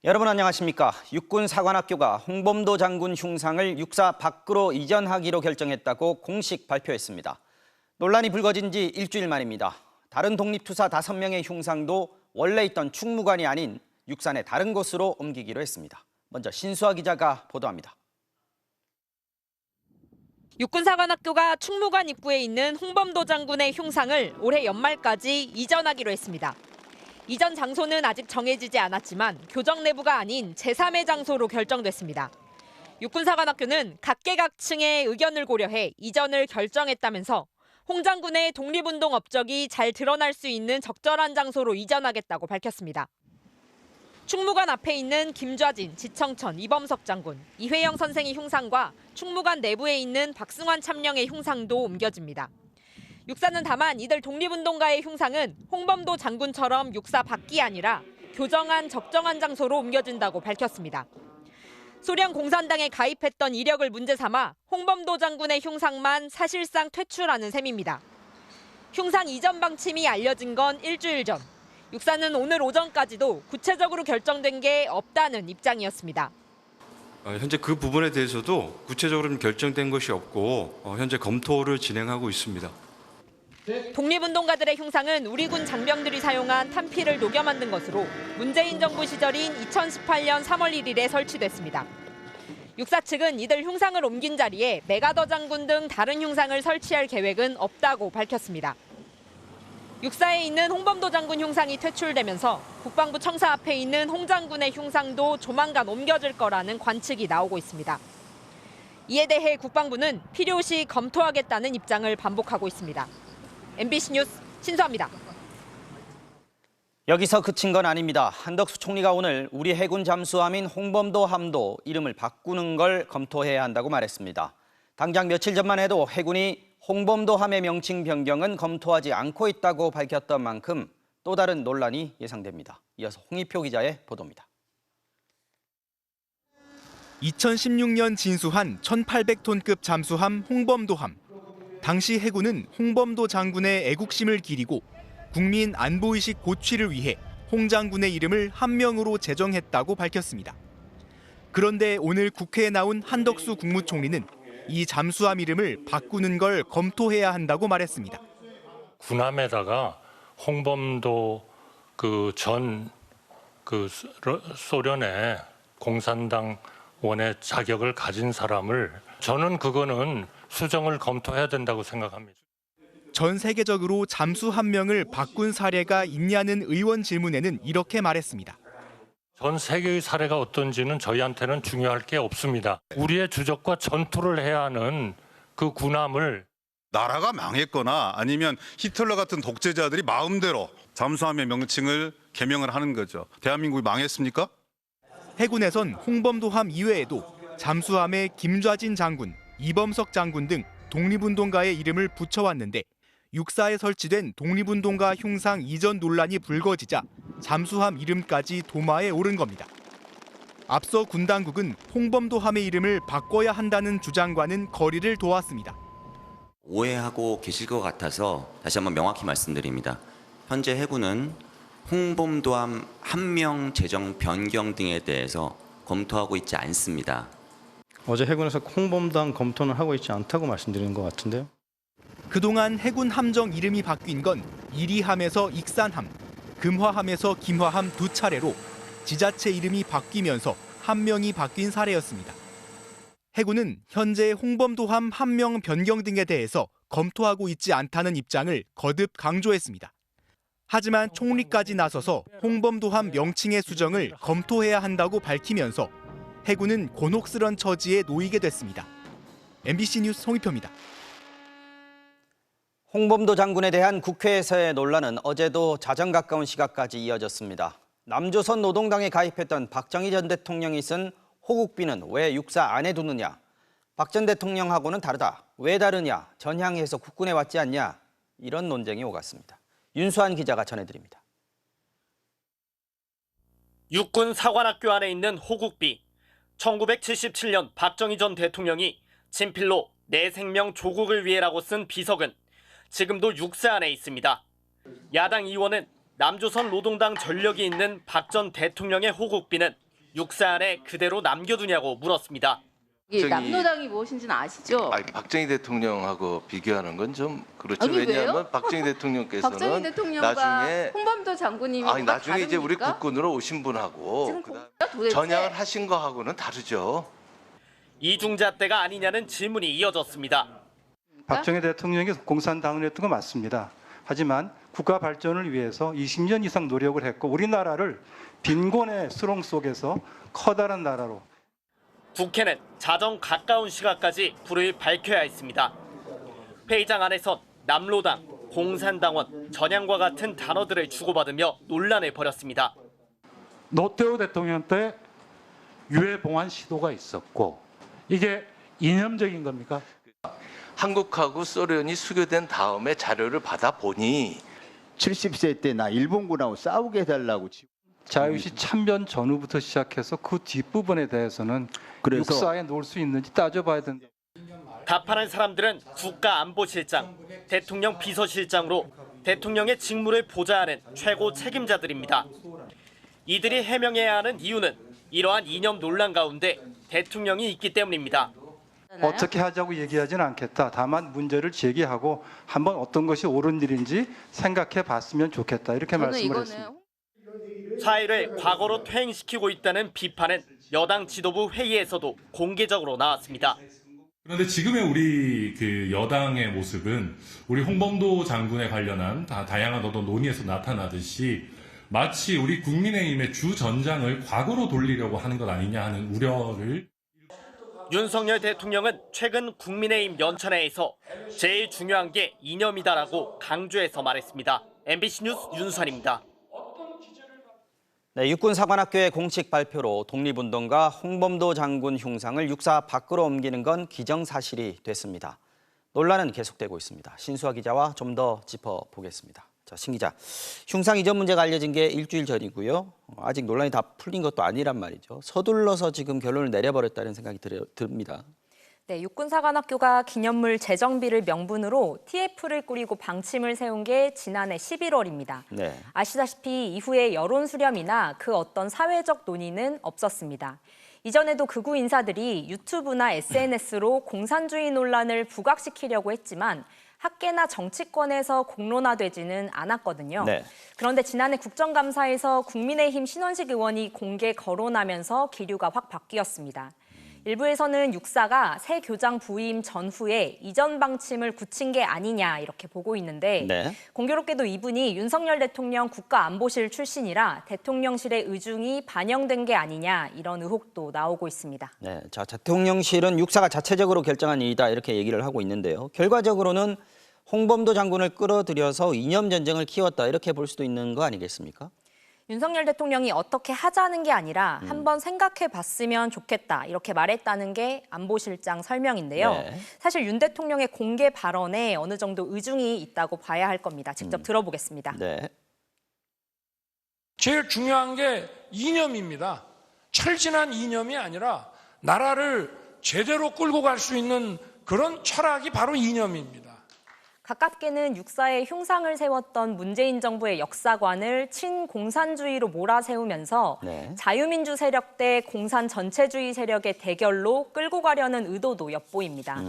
여러분 안녕하십니까? 육군사관학교가 홍범도 장군 흉상을 육사 밖으로 이전하기로 결정했다고 공식 발표했습니다. 논란이 불거진 지 일주일 만입니다. 다른 독립투사 5명의 흉상도 원래 있던 충무관이 아닌 육산의 다른 곳으로 옮기기로 했습니다. 먼저 신수아 기자가 보도합니다. 육군사관학교가 충무관 입구에 있는 홍범도 장군의 흉상을 올해 연말까지 이전하기로 했습니다. 이전 장소는 아직 정해지지 않았지만 교정 내부가 아닌 제3의 장소로 결정됐습니다. 육군사관학교는 각계각층의 의견을 고려해 이전을 결정했다면서 홍 장군의 독립운동 업적이 잘 드러날 수 있는 적절한 장소로 이전하겠다고 밝혔습니다. 충무관 앞에 있는 김좌진, 지청천, 이범석 장군, 이회영 선생의 흉상과 충무관 내부에 있는 박승환 참령의 흉상도 옮겨집니다. 육사는 다만 이들 독립운동가의 흉상은 홍범도 장군처럼 육사 밖이 아니라 교정한 적정한 장소로 옮겨진다고 밝혔습니다. 소련 공산당에 가입했던 이력을 문제 삼아 홍범도 장군의 흉상만 사실상 퇴출하는 셈입니다. 흉상 이전 방침이 알려진 건 일주일 전. 육사는 오늘 오전까지도 구체적으로 결정된 게 없다는 입장이었습니다. 현재 그 부분에 대해서도 구체적으로 결정된 것이 없고 현재 검토를 진행하고 있습니다. 독립운동가들의 흉상은 우리 군 장병들이 사용한 탄피를 녹여 만든 것으로 문재인 정부 시절인 2018년 3월 1일에 설치됐습니다. 육사 측은 이들 흉상을 옮긴 자리에 메가더 장군 등 다른 흉상을 설치할 계획은 없다고 밝혔습니다. 육사에 있는 홍범도 장군 흉상이 퇴출되면서 국방부 청사 앞에 있는 홍 장군의 흉상도 조만간 옮겨질 거라는 관측이 나오고 있습니다. 이에 대해 국방부는 필요시 검토하겠다는 입장을 반복하고 있습니다. MBC 뉴스 신수아입니다. 여기서 그친 건 아닙니다. 한덕수 총리가 오늘 우리 해군 잠수함인 홍범도 함도 이름을 바꾸는 걸 검토해야 한다고 말했습니다. 당장 며칠 전만 해도 해군이 홍범도 함의 명칭 변경은 검토하지 않고 있다고 밝혔던 만큼 또 다른 논란이 예상됩니다. 이어서 홍희표 기자의 보도입니다. 2016년 진수한 1,800톤급 잠수함 홍범도함. 당시 해군은 홍범도 장군의 애국심을 기리고 국민 안보의식 고취를 위해 홍 장군의 이름을 함명으로 제정했다고 밝혔습니다. 그런데 오늘 국회에 나온 한덕수 국무총리는 이 잠수함 이름을 바꾸는 걸 검토해야 한다고 말했습니다. 군함에다가 홍범도 전 소련의 공산당원의 자격을 가진 사람을 저는 그거는 수정을 검토해야 된다고 생각합니다. 전 세계적으로 잠수함명을 바꾼 사례가 있냐는 의원 질문에는 이렇게 말했습니다. 전 세계의 사례가 어떤지는 저희한테는 중요할 게 없습니다. 우리의 주적과 전투를 해야 하는 그 군함을 나라가 망했거나 아니면 히틀러 같은 독재자들이 마음대로 잠수함의 명칭을 개명을 하는 거죠. 대한민국이 망했습니까? 해군에선 홍범도함 이외에도 잠수함에 김좌진 장군, 이범석 장군 등 독립운동가의 이름을 붙여왔는데 육사에 설치된 독립운동가 흉상 이전 논란이 불거지자 잠수함 이름까지 도마에 오른 겁니다. 앞서 군 당국은 홍범도함의 이름을 바꿔야 한다는 주장과는 거리를 둬왔습니다. 오해하고 계실 것 같아서 다시 한번 명확히 말씀드립니다. 현재 해군은 홍범도함 함명 제정 변경 등에 대해서 검토하고 있지 않습니다. 어제 해군에서 홍범도함 검토는 하고 있지 않다고 말씀드리는 것 같은데요. 그동안 해군 함정 이름이 바뀐 건 이리함에서 익산함, 금화함에서 김화함 두 차례로 지자체 이름이 바뀌면서 함명이 바뀐 사례였습니다. 해군은 현재 홍범도함 함명 변경 등에 대해서 검토하고 있지 않다는 입장을 거듭 강조했습니다. 하지만 총리까지 나서서 홍범도함 명칭의 수정을 검토해야 한다고 밝히면서 해군은 곤혹스런 처지에 놓이게 됐습니다. MBC 뉴스 홍희표입니다. 홍범도 장군에 대한 국회에서의 논란은 어제도 자정 가까운 시각까지 이어졌습니다. 남조선 노동당에 가입했던 박정희 전 대통령이 쓴 호국비는 왜 육사 안에 두느냐? 박 전 대통령하고는 다르다. 왜 다르냐? 전향해서 국군에 왔지 않냐? 이런 논쟁이 오갔습니다. 윤수환 기자가 전해드립니다. 육군 사관학교 안에 있는 호국비. 1977년 박정희 전 대통령이 친필로 내 생명 조국을 위해라고 쓴 비석은 지금도 육사 안에 있습니다. 야당 의원은 남조선 노동당 전력이 있는 박 전 대통령의 호국비는 육사 안에 그대로 남겨두냐고 물었습니다. 이게 남로당이 무엇인지는 아시죠? 아니, 박정희 대통령하고 비교하는 건 좀 그렇죠. 아니, 왜냐하면 왜요? 박정희 대통령께서는 박정희 대통령과 나중에 홍범도 장군님이 아니 뭐가 나중에 이제 우리 다릅니까? 국군으로 오신 분하고 지금 그다음 도대체 전향을 하신 거하고는 다르죠. 이중잣대가 아니냐는 질문이 이어졌습니다. 박정희 대통령이 공산당을 했던 거 맞습니다. 하지만 국가 발전을 위해서 20년 이상 노력을 했고 우리나라를 빈곤의 수렁 속에서 커다란 나라로 국회는 자정 가까운 시각까지 불을 밝혀야 했습니다. 회의장 안에선 남로당, 공산당원, 전향과 같은 단어들을 주고받으며 논란을 벌였습니다. 노태우 대통령 때 유해 봉환 시도가 있었고 이게 이념적인 겁니까? 한국하고 소련이 수교된 다음에 자료를 받아보니 70세 때 나 일본군하고 싸우게 해달라고 자유시 참변 전후부터 시작해서 그 뒷부분에 대해서는 그래서 육사에 놓을 수 있는지 따져봐야 된다. 답하는 사람들은 국가안보실장, 대통령 비서실장으로 대통령의 직무를 보좌하는 최고 책임자들입니다. 이들이 해명해야 하는 이유는 이러한 이념 논란 가운데 대통령이 있기 때문입니다. 어떻게 하자고 얘기하지는 않겠다. 다만 문제를 제기하고 한번 어떤 것이 옳은 일인지 생각해 봤으면 좋겠다. 이렇게 말씀을 했습니다. 사의를 과거로 퇴행시키고 있다는 비판은 여당 지도부 회의에서도 공개적으로 나왔습니다. 그런데 지금의 우리 그 여당의 모습은 우리 홍범도 장군에 관련한 다양한 어떤 논의에서 나타나듯이 마치 우리 국민의힘의 주 전장을 과거로 돌리려고 하는 것 아니냐 하는 우려를 윤석열 대통령은 최근 국민의힘 연찬회에서 제일 중요한 게 이념이다라고 강조해서 말했습니다. MBC 뉴스 윤선입니다. 네, 육군사관학교의 공식 발표로 독립운동가 홍범도 장군 흉상을 육사 밖으로 옮기는 건 기정사실이 됐습니다. 논란은 계속되고 있습니다. 신수아 기자와 좀 더 짚어보겠습니다. 자, 신 기자, 흉상 이전 문제가 알려진 게 일주일 전이고요. 아직 논란이 다 풀린 것도 아니란 말이죠. 서둘러서 지금 결론을 내려버렸다는 생각이 듭니다. 네, 육군사관학교가 기념물 재정비를 명분으로 TF를 꾸리고 방침을 세운 게 지난해 11월입니다. 네. 아시다시피 이후에 여론 수렴이나 그 어떤 사회적 논의는 없었습니다. 이전에도 극우 인사들이 유튜브나 SNS로 공산주의 논란을 부각시키려고 했지만 학계나 정치권에서 공론화되지는 않았거든요. 네. 그런데 지난해 국정감사에서 국민의힘 신원식 의원이 공개 거론하면서 기류가 확 바뀌었습니다. 일부에서는 육사가 새 교장 부임 전후에 이전 방침을 굳힌 게 아니냐 이렇게 보고 있는데 네. 공교롭게도 이분이 윤석열 대통령 국가안보실 출신이라 대통령실의 의중이 반영된 게 아니냐 이런 의혹도 나오고 있습니다. 네, 자, 대통령실은 육사가 자체적으로 결정한 일이다 이렇게 얘기를 하고 있는데요. 결과적으로는 홍범도 장군을 끌어들여서 이념 전쟁을 키웠다 이렇게 볼 수도 있는 거 아니겠습니까? 윤석열 대통령이 어떻게 하자는 게 아니라 한번 생각해 봤으면 좋겠다 이렇게 말했다는 게 안보실장 설명인데요. 네. 사실 윤 대통령의 공개 발언에 어느 정도 의중이 있다고 봐야 할 겁니다. 직접 들어보겠습니다. 네. 제일 중요한 게 이념입니다. 철진한 이념이 아니라 나라를 제대로 끌고 갈 수 있는 그런 철학이 바로 이념입니다. 가깝게는 육사의 흉상을 세웠던 문재인 정부의 역사관을 친공산주의로 몰아세우면서 네. 자유민주 세력 대 공산 전체주의 세력의 대결로 끌고 가려는 의도도 엿보입니다.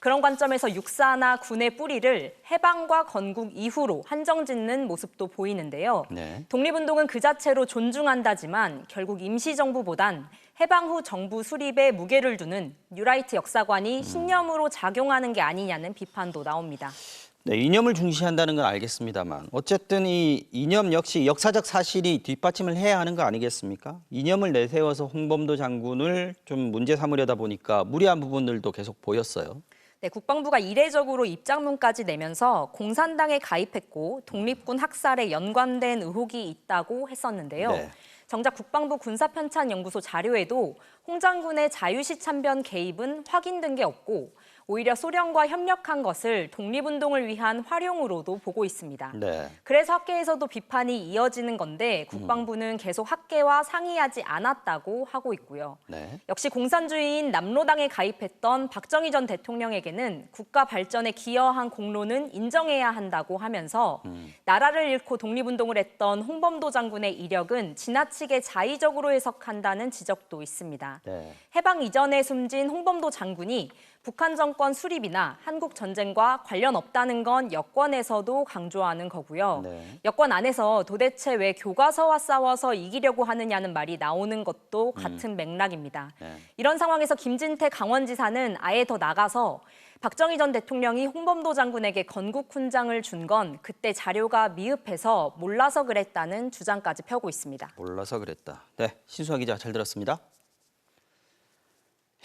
그런 관점에서 육사나 군의 뿌리를 해방과 건국 이후로 한정짓는 모습도 보이는데요. 네. 독립운동은 그 자체로 존중한다지만 결국 임시정부보단 해방 후 정부 수립에 무게를 두는 뉴라이트 역사관이 신념으로 작용하는 게 아니냐는 비판도 나옵니다. 네, 이념을 중시한다는 건 알겠습니다만 어쨌든 이 이념 역시 역사적 사실이 뒷받침을 해야 하는 거 아니겠습니까? 이념을 내세워서 홍범도 장군을 좀 문제 삼으려다 보니까 무리한 부분들도 계속 보였어요. 네, 국방부가 이례적으로 입장문까지 내면서 공산당에 가입했고 독립군 학살에 연관된 의혹이 있다고 했었는데요. 네. 정작 국방부 군사편찬연구소 자료에도 홍 장군의 자유시 참변 개입은 확인된 게 없고 오히려 소련과 협력한 것을 독립운동을 위한 활용으로도 보고 있습니다. 네. 그래서 학계에서도 비판이 이어지는 건데 국방부는 계속 학계와 상의하지 않았다고 하고 있고요. 네. 역시 공산주의인 남로당에 가입했던 박정희 전 대통령에게는 국가 발전에 기여한 공로는 인정해야 한다고 하면서 나라를 잃고 독립운동을 했던 홍범도 장군의 이력은 지나치게 자의적으로 해석한다는 지적도 있습니다. 네. 해방 이전에 숨진 홍범도 장군이 북한 정권 수립이나 한국 전쟁과 관련 없다는 건 여권에서도 강조하는 거고요. 네. 여권 안에서 도대체 왜 교과서와 싸워서 이기려고 하느냐는 말이 나오는 것도 같은 맥락입니다. 네. 이런 상황에서 김진태 강원지사는 아예 더 나가서 박정희 전 대통령이 홍범도 장군에게 건국 훈장을 준 건 그때 자료가 미흡해서 몰라서 그랬다는 주장까지 펴고 있습니다. 몰라서 그랬다. 네, 신수아 기자 잘 들었습니다.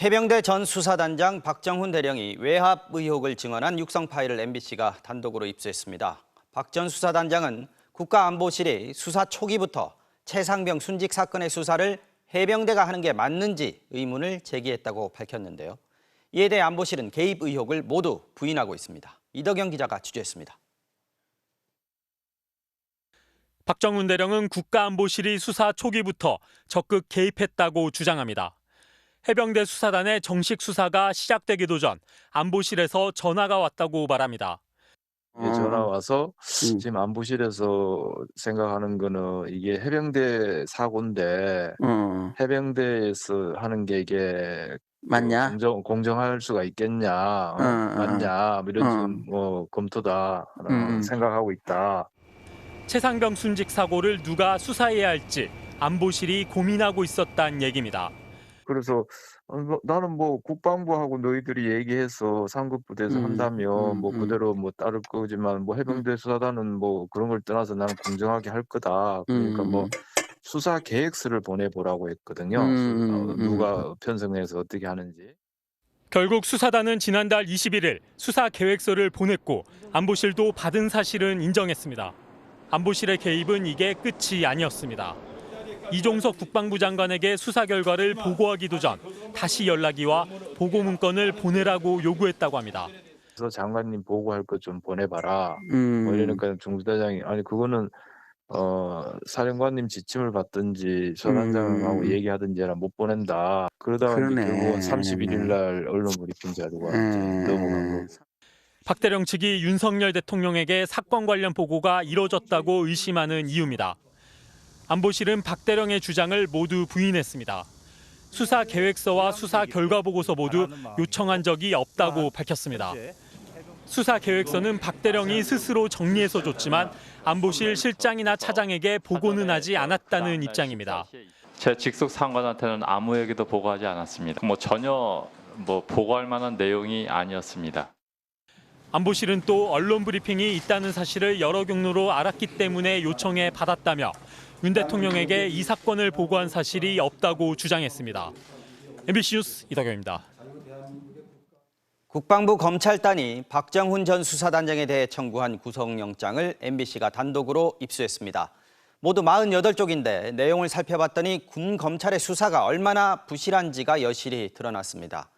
해병대 전 수사단장 박정훈 대령이 외압 의혹을 증언한 육성 파일을 MBC가 단독으로 입수했습니다. 박 전 수사단장은 국가안보실이 수사 초기부터 최상병 순직 사건의 수사를 해병대가 하는 게 맞는지 의문을 제기했다고 밝혔는데요. 이에 대해 안보실은 개입 의혹을 모두 부인하고 있습니다. 이덕영 기자가 취재했습니다. 박정훈 대령은 국가안보실이 수사 초기부터 적극 개입했다고 주장합니다. 해병대 수사단의 정식 수사가 시작되기도 전 안보실에서 전화가 왔다고 말합니다. 전화 와서 지금 안보실에서 생각하는 거는 이게 해병대 사고인데 해병대에서 하는 게 이게 맞냐? 공정할 수가 있겠냐, 맞냐, 뭐 이런 지금 검토다 생각하고 있다. 최상병 순직 사고를 누가 수사해야 할지 안보실이 고민하고 있었다는 얘기입니다. 그래서 나는 뭐 국방부하고 너희들이 얘기해서 상급부대에서 한다면 뭐 그대로 뭐 따를 거지만 뭐 해병대 수사단은 뭐 그런 걸 떠나서 나는 공정하게 할 거다. 그러니까 뭐 수사 계획서를 보내보라고 했거든요. 누가 편성해서 어떻게 하는지. 결국 수사단은 지난달 21일 수사 계획서를 보냈고 안보실도 받은 사실은 인정했습니다. 안보실의 개입은 이게 끝이 아니었습니다. 이종석 국방부 장관에게 수사 결과를 보고하기도 전 다시 연락이 와 보고 문건을 보내라고 요구했다고 합니다. 그래서 장관님 보고할 것 좀 보내봐라. 뭐 이러니까 중수대장이 아니 그거는 사령관님 지침을 받든지 소단장하고 얘기하든지 해라 못 보낸다. 그러다가 결국은 31일 날 언론 브리핑 자료가 넘어간 거. 박 대령 측이 윤석열 대통령에게 사건 관련 보고가 이뤄졌다고 의심하는 이유입니다. 안보실은 박 대령의 주장을 모두 부인했습니다. 수사 계획서와 수사 결과 보고서 모두 요청한 적이 없다고 밝혔습니다. 수사 계획서는 박 대령이 스스로 정리해서 줬지만 안보실 실장이나 차장에게 보고는 하지 않았다는 입장입니다. 제 직속 상관한테는 아무에게도 보고하지 않았습니다. 뭐 전혀 보고할 만한 내용이 아니었습니다. 안보실은 또 언론 브리핑이 있다는 사실을 여러 경로로 알았기 때문에 요청해 받았다며 윤 대통령에게 이 사건을 보고한 사실이 없다고 주장했습니다. MBC 뉴스 이덕영입니다. 국방부 검찰단이 박정훈 전 수사단장에 대해 청구한 구속영장을 MBC가 단독으로 입수했습니다. 모두 48쪽인데 내용을 살펴봤더니 군 검찰의 수사가 얼마나 부실한지가 여실히 드러났습니다.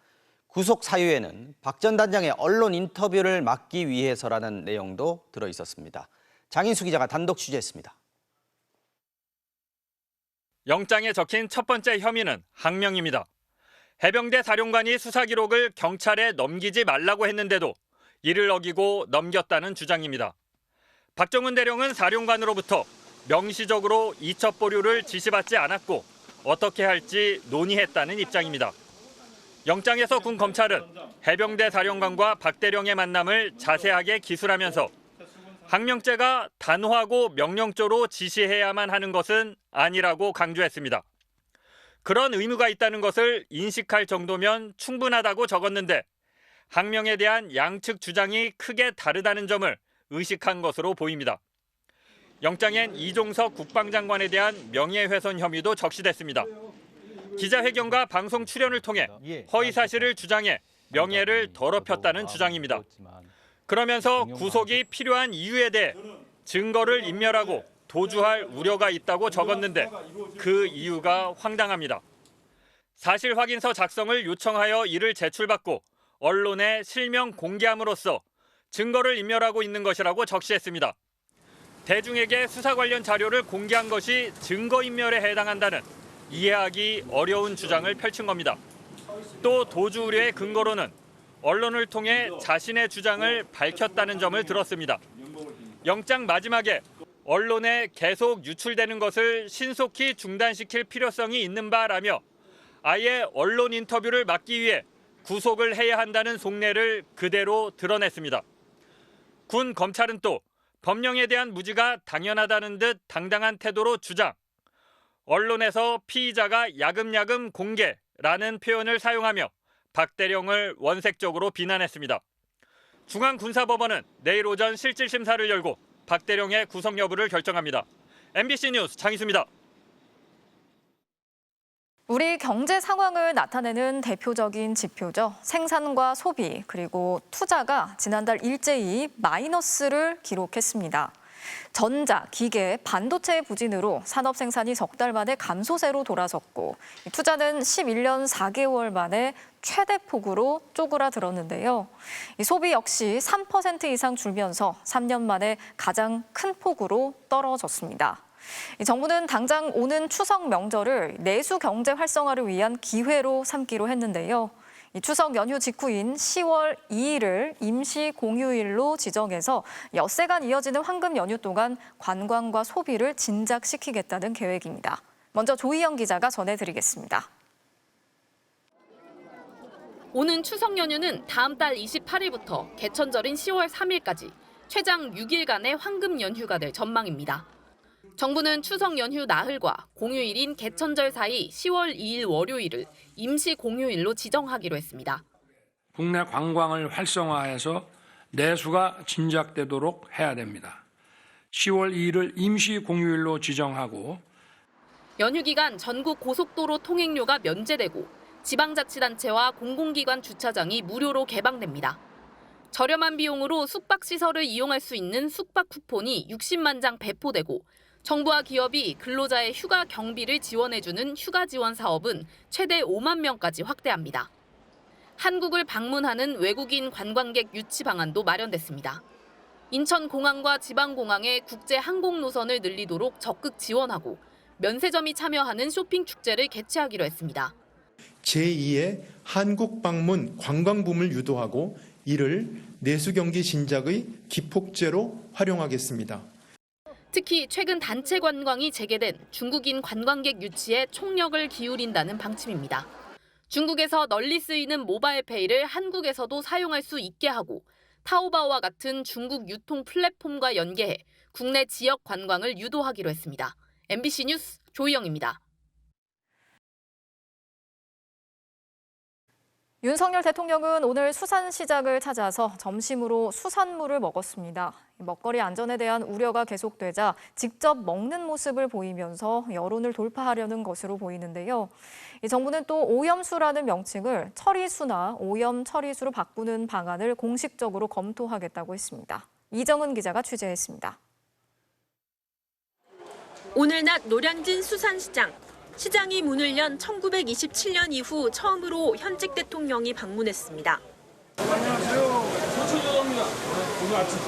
구속 사유에는 박 전 단장의 언론 인터뷰를 막기 위해서라는 내용도 들어있었습니다. 장인수 기자가 단독 취재했습니다. 영장에 적힌 첫 번째 혐의는 항명입니다. 해병대 사령관이 수사 기록을 경찰에 넘기지 말라고 했는데도 이를 어기고 넘겼다는 주장입니다. 박정훈 대령은 사령관으로부터 명시적으로 이첩 보류를 지시받지 않았고 어떻게 할지 논의했다는 입장입니다. 영장에서 군 검찰은 해병대 사령관과 박 대령의 만남을 자세하게 기술하면서 항명죄가 단호하고 명령조로 지시해야만 하는 것은 아니라고 강조했습니다. 그런 의무가 있다는 것을 인식할 정도면 충분하다고 적었는데 항명에 대한 양측 주장이 크게 다르다는 점을 의식한 것으로 보입니다. 영장엔 이종석 국방장관에 대한 명예훼손 혐의도 적시됐습니다. 기자회견과 방송 출연을 통해 허위 사실을 주장해 명예를 더럽혔다는 주장입니다. 그러면서 구속이 필요한 이유에 대해 증거를 인멸하고 도주할 우려가 있다고 적었는데 그 이유가 황당합니다. 사실 확인서 작성을 요청하여 이를 제출받고 언론에 실명 공개함으로써 증거를 인멸하고 있는 것이라고 적시했습니다. 대중에게 수사 관련 자료를 공개한 것이 증거인멸에 해당한다는 이해하기 어려운 주장을 펼친 겁니다. 또 도주 우려의 근거로는 언론을 통해 자신의 주장을 밝혔다는 점을 들었습니다. 영장 마지막에 언론에 계속 유출되는 것을 신속히 중단시킬 필요성이 있는 바라며 아예 언론 인터뷰를 막기 위해 구속을 해야 한다는 속내를 그대로 드러냈습니다. 군 검찰은 또 법령에 대한 무지가 당연하다는 듯 당당한 태도로 주장. 언론에서 피의자가 야금야금 공개라는 표현을 사용하며 박 대령을 원색적으로 비난했습니다. 중앙군사법원은 내일 오전 실질 심사를 열고 박 대령의 구속 여부를 결정합니다. MBC 뉴스 장희수입니다. 우리 경제 상황을 나타내는 대표적인 지표죠. 생산과 소비 그리고 투자가 지난달 일제히 마이너스를 기록했습니다. 전자, 기계, 반도체의 부진으로 산업 생산이 석 달 만에 감소세로 돌아섰고 투자는 11년 4개월 만에 최대 폭으로 쪼그라들었는데요. 소비 역시 3% 이상 줄면서 3년 만에 가장 큰 폭으로 떨어졌습니다. 정부는 당장 오는 추석 명절을 내수 경제 활성화를 위한 기회로 삼기로 했는데요. 추석 연휴 직후인 10월 2일을 임시 공휴일로 지정해서 엿새간 이어지는 황금 연휴 동안 관광과 소비를 진작시키겠다는 계획입니다. 먼저 조희영 기자가 전해드리겠습니다. 오는 추석 연휴는 다음 달 28일부터 개천절인 10월 3일까지 최장 6일간의 황금 연휴가 될 전망입니다. 정부는 추석 연휴 나흘과 공휴일인 개천절 사이 10월 2일 월요일을 임시 공휴일로 지정하기로 했습니다. 국내 관광을 활성화해서 내수가 진작되도록 해야 됩니다. 10월 2일을 임시 공휴일로 지정하고 연휴 기간 전국 고속도로 통행료가 면제되고 지방자치단체와 공공기관 주차장이 무료로 개방됩니다. 저렴한 비용으로 숙박시설을 이용할 수 있는 숙박 쿠폰이 60만 장 배포되고 정부와 기업이 근로자의 휴가 경비를 지원해주는 휴가 지원 사업은 최대 5만 명까지 확대합니다. 한국을 방문하는 외국인 관광객 유치 방안도 마련됐습니다. 인천공항과 지방공항의 국제 항공 노선을 늘리도록 적극 지원하고 면세점이 참여하는 쇼핑 축제를 개최하기로 했습니다. 제2의 한국 방문 관광붐을 유도하고 이를 내수 경기 진작의 기폭제로 활용하겠습니다. 특히 최근 단체 관광이 재개된 중국인 관광객 유치에 총력을 기울인다는 방침입니다. 중국에서 널리 쓰이는 모바일페이를 한국에서도 사용할 수 있게 하고 타오바오와 같은 중국 유통 플랫폼과 연계해 국내 지역 관광을 유도하기로 했습니다. MBC 뉴스 조희영입니다. 윤석열 대통령은 오늘 수산시장을 찾아서 점심으로 수산물을 먹었습니다. 먹거리 안전에 대한 우려가 계속되자 직접 먹는 모습을 보이면서 여론을 돌파하려는 것으로 보이는데요. 정부는 또 오염수라는 명칭을 처리수나 오염 처리수로 바꾸는 방안을 공식적으로 검토하겠다고 했습니다. 이정은 기자가 취재했습니다. 오늘 낮 노량진 수산시장. 시장이 문을 연 1927년 이후 처음으로 현직 대통령이 방문했습니다. 안녕하세요. 서초조입니다. 오늘 아침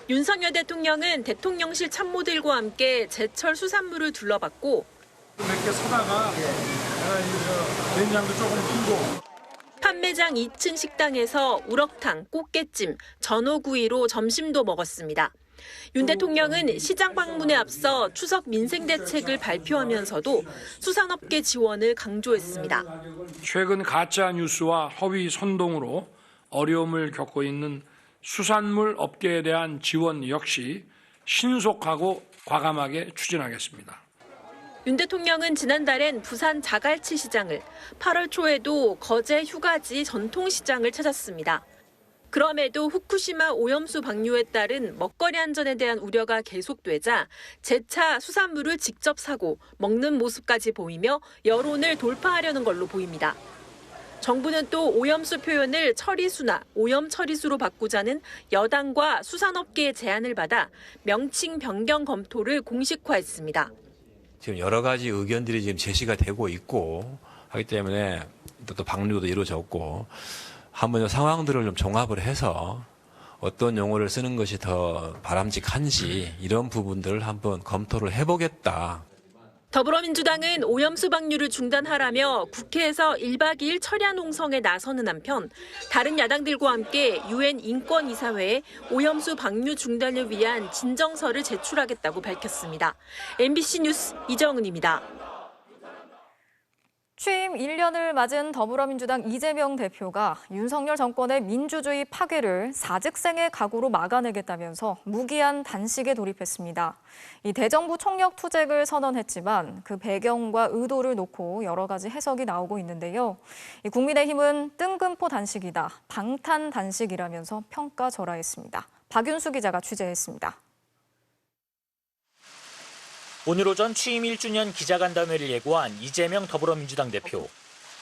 윤석열 대통령은 대통령실 참모들과 함께 제철 수산물을 둘러봤고 몇 개 사다가 된장도 조금 풀고 판매장 2층 식당에서 우럭탕, 꽃게찜, 전어구이로 점심도 먹었습니다. 윤 대통령은 시장 방문에 앞서 추석 민생 대책을 발표하면서도 수산업계 지원을 강조했습니다. 최근 가짜 뉴스와 허위 선동으로 어려움을 겪고 있는 수산물 업계에 대한 지원 역시 신속하고 과감하게 추진하겠습니다. 윤 대통령은 지난달엔 부산 자갈치 시장을, 8월 초에도 거제 휴가지 전통시장을 찾았습니다. 그럼에도 후쿠시마 오염수 방류에 따른 먹거리 안전에 대한 우려가 계속되자 재차 수산물을 직접 사고 먹는 모습까지 보이며 여론을 돌파하려는 걸로 보입니다. 정부는 또 오염수 표현을 처리수나 오염 처리수로 바꾸자는 여당과 수산업계의 제안을 받아 명칭 변경 검토를 공식화했습니다. 지금 여러 가지 의견들이 지금 제시가 되고 있고 하기 때문에 또 방류도 이루어졌고 한번 상황들을 좀 종합을 해서 어떤 용어를 쓰는 것이 더 바람직한지 이런 부분들을 한번 검토를 해보겠다. 더불어민주당은 오염수 방류를 중단하라며 국회에서 1박 2일 철야 농성에 나서는 한편 다른 야당들과 함께 UN 인권이사회에 오염수 방류 중단을 위한 진정서를 제출하겠다고 밝혔습니다. MBC 뉴스 이정은입니다. 취임 1년을 맞은 더불어민주당 이재명 대표가 윤석열 정권의 민주주의 파괴를 사직생의 각오로 막아내겠다면서 무기한 단식에 돌입했습니다. 이 대정부 총력 투쟁을 선언했지만 그 배경과 의도를 놓고 여러 가지 해석이 나오고 있는데요. 국민의힘은 뜬금포 단식이다, 방탄 단식이라면서 평가절하했습니다. 박윤수 기자가 취재했습니다. 오늘 오전 취임 1주년 기자간담회를 예고한 이재명 더불어민주당 대표.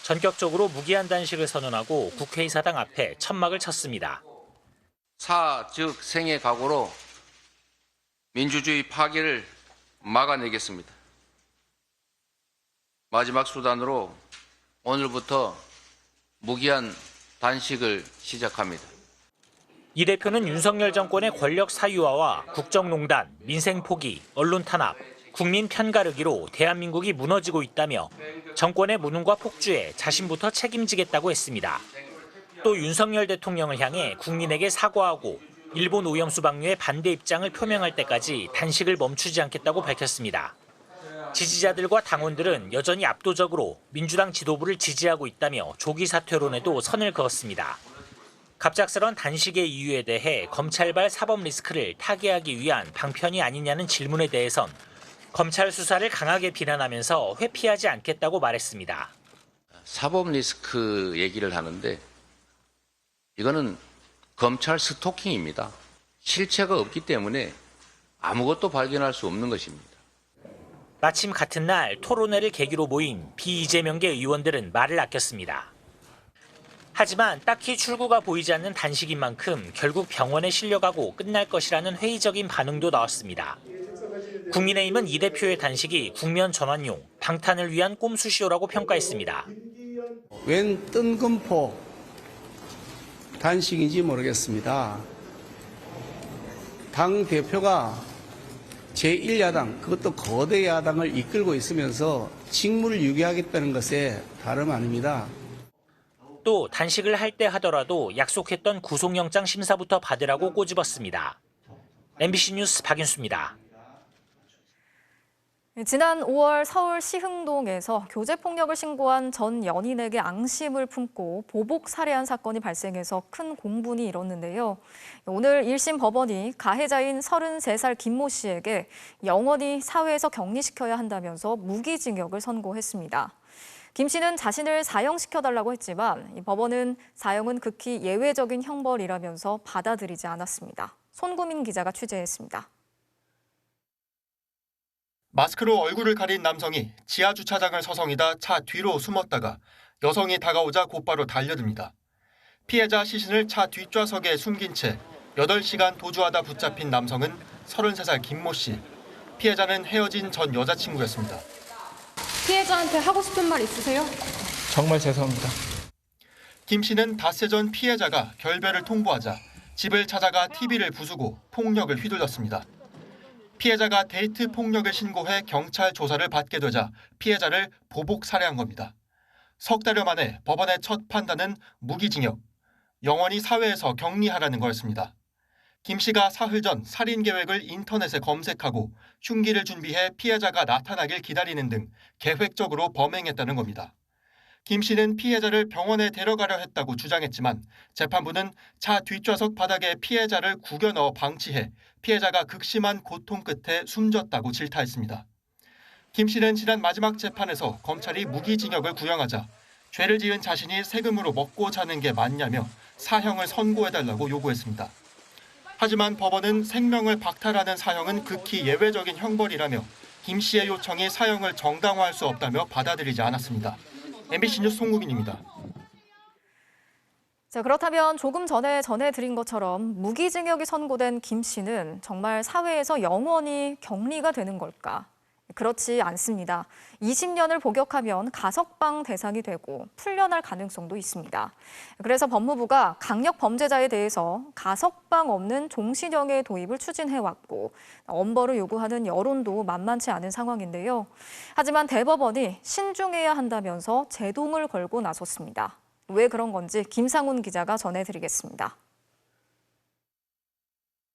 전격적으로 무기한 단식을 선언하고 국회의사당 앞에 천막을 쳤습니다. 사즉생의 각오로 민주주의 파괴를 막아내겠습니다. 마지막 수단으로 오늘부터 무기한 단식을 시작합니다. 이 대표는 윤석열 정권의 권력 사유화와 국정농단, 민생 포기, 언론 탄압, 국민 편가르기로 대한민국이 무너지고 있다며 정권의 무능과 폭주에 자신부터 책임지겠다고 했습니다. 또 윤석열 대통령을 향해 국민에게 사과하고 일본 오염수 방류에 반대 입장을 표명할 때까지 단식을 멈추지 않겠다고 밝혔습니다. 지지자들과 당원들은 여전히 압도적으로 민주당 지도부를 지지하고 있다며 조기 사퇴론에도 선을 그었습니다. 갑작스런 단식의 이유에 대해 검찰발 사법 리스크를 타개하기 위한 방편이 아니냐는 질문에 대해선 검찰 수사를 강하게 비난하면서 회피하지 않겠다고 말했습니다. 사법 리스크 얘기를 하는데 이거는 검찰 스토킹입니다. 실체가 없기 때문에 아무것도 발견할 수 없는 것입니다. 마침 같은 날 토론회를 계기로 모인 비이재명계 의원들은 말을 아꼈습니다. 하지만 딱히 출구가 보이지 않는 단식인 만큼 결국 병원에 실려가고 끝날 것이라는 회의적인 반응도 나왔습니다. 국민의힘은 이 대표의 단식이 국면 전환용, 방탄을 위한 꼼수쇼라고 평가했습니다. 웬 뜬금포 단식인지 모르겠습니다. 당 대표가 제1야당, 그것도 거대 야당을 이끌고 있으면서 직무를 유기하겠다는 것에 다름 아닙니다. 또 단식을 할 때 하더라도 약속했던 구속영장 심사부터 받으라고 꼬집었습니다. MBC 뉴스 박윤수입니다. 지난 5월 서울 시흥동에서 교제폭력을 신고한 전 연인에게 앙심을 품고 보복 살해한 사건이 발생해서 큰 공분이 일었는데요. 오늘 1심 법원이 가해자인 33살 김모 씨에게 영원히 사회에서 격리시켜야 한다면서 무기징역을 선고했습니다. 김 씨는 자신을 사형시켜달라고 했지만 이 법원은 사형은 극히 예외적인 형벌이라면서 받아들이지 않았습니다. 손구민 기자가 취재했습니다. 마스크로 얼굴을 가린 남성이 지하 주차장을 서성이다 차 뒤로 숨었다가 여성이 다가오자 곧바로 달려듭니다. 피해자 시신을 차 뒷좌석에 숨긴 채 8시간 도주하다 붙잡힌 남성은 33살 김모 씨. 피해자는 헤어진 전 여자친구였습니다. 피해자한테 하고 싶은 말 있으세요? 정말 죄송합니다. 김 씨는 닷새 전 피해자가 결배를 통보하자 집을 찾아가 TV를 부수고 폭력을 휘둘렀습니다. 피해자가 데이트 폭력을 신고해 경찰 조사를 받게 되자 피해자를 보복 살해한 겁니다. 석 달여 만에 법원의 첫 판단은 무기징역, 영원히 사회에서 격리하라는 거였습니다. 김 씨가 사흘 전 살인 계획을 인터넷에 검색하고 흉기를 준비해 피해자가 나타나길 기다리는 등 계획적으로 범행했다는 겁니다. 김 씨는 피해자를 병원에 데려가려 했다고 주장했지만 재판부는 차 뒷좌석 바닥에 피해자를 구겨 넣어 방치해 피해자가 극심한 고통 끝에 숨졌다고 질타했습니다. 김 씨는 지난 마지막 재판에서 검찰이 무기징역을 구형하자 죄를 지은 자신이 세금으로 먹고 자는 게 맞냐며 사형을 선고해달라고 요구했습니다. 하지만 법원은 생명을 박탈하는 사형은 극히 예외적인 형벌이라며 김 씨의 요청이 사형을 정당화할 수 없다며 받아들이지 않았습니다. MBC 뉴스 송국인입니다. 자, 그렇다면 조금 전에 전해드린 것처럼 무기징역이 선고된 김 씨는 정말 사회에서 영원히 격리가 되는 걸까? 그렇지 않습니다. 20년을 복역하면 가석방 대상이 되고 풀려날 가능성도 있습니다. 그래서 법무부가 강력 범죄자에 대해서 가석방 없는 종신형의 도입을 추진해왔고 엄벌을 요구하는 여론도 만만치 않은 상황인데요. 하지만 대법원이 신중해야 한다면서 제동을 걸고 나섰습니다. 왜 그런 건지 김상훈 기자가 전해드리겠습니다.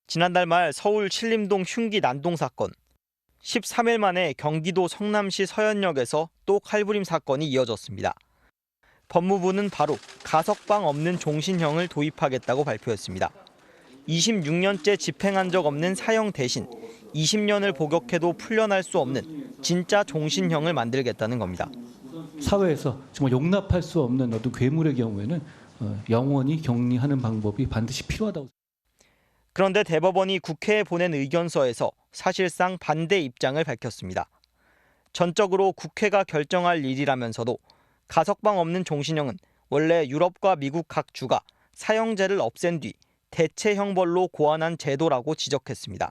지난달 말 서울 신림동 흉기 난동 사건. 13일 만에 경기도 성남시 서현역에서 또 칼부림 사건이 이어졌습니다. 법무부는 바로 가석방 없는 종신형을 도입하겠다고 발표했습니다. 26년째 집행한 적 없는 사형 대신 20년을 복역해도 풀려날 수 없는 진짜 종신형을 만들겠다는 겁니다. 사회에서 정말 용납할 수 없는 어떤 괴물의 경우에는 영원히 격리하는 방법이 반드시 필요하다고. 그런데 대법원이 국회에 보낸 의견서에서 사실상 반대 입장을 밝혔습니다. 전적으로 국회가 결정할 일이라면서도 가석방 없는 종신형은 원래 유럽과 미국 각 주가 사형제를 없앤 뒤 대체 형벌로 고안한 제도라고 지적했습니다.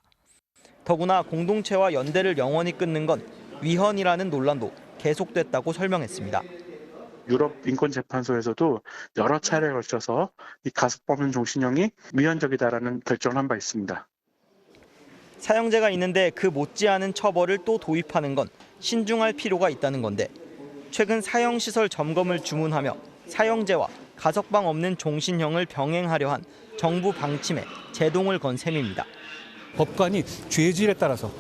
더구나 공동체와 연대를 영원히 끊는 건 위헌이라는 논란도 계속됐다고 설명했습니다. 유럽 인권재판소에서도 여러 차례에 걸쳐서 이 가석방 없는 종신형이 위헌적이다라는 결정을 한 바 있습니다. 사형제가 있는데 그 못지않은 처벌을 또 도입하는 건 신중할 필요가 있다는 건데 최근 사형시설 점검을 주문하며 사형제와 가석방 없는 종신형을 병행하려 한 정부 방침에 제동을 건 셈입니다. 법관이 죄질에 따라서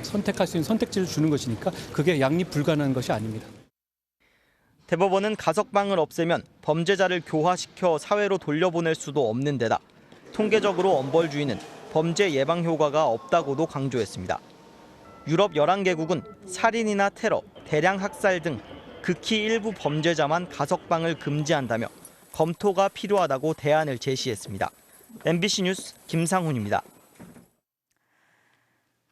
선택할 수 있는 선택지를 주는 것이니까 그게 양립 불가능한 것이 아닙니다. 대법원은 가석방을 없애면 범죄자를 교화시켜 사회로 돌려보낼 수도 없는 데다 통계적으로 엄벌주의는 범죄 예방 효과가 없다고도 강조했습니다. 유럽 11개국은 살인이나 테러, 대량 학살 등 극히 일부 범죄자만 가석방을 금지한다며 검토가 필요하다고 대안을 제시했습니다. MBC 뉴스 김상훈입니다.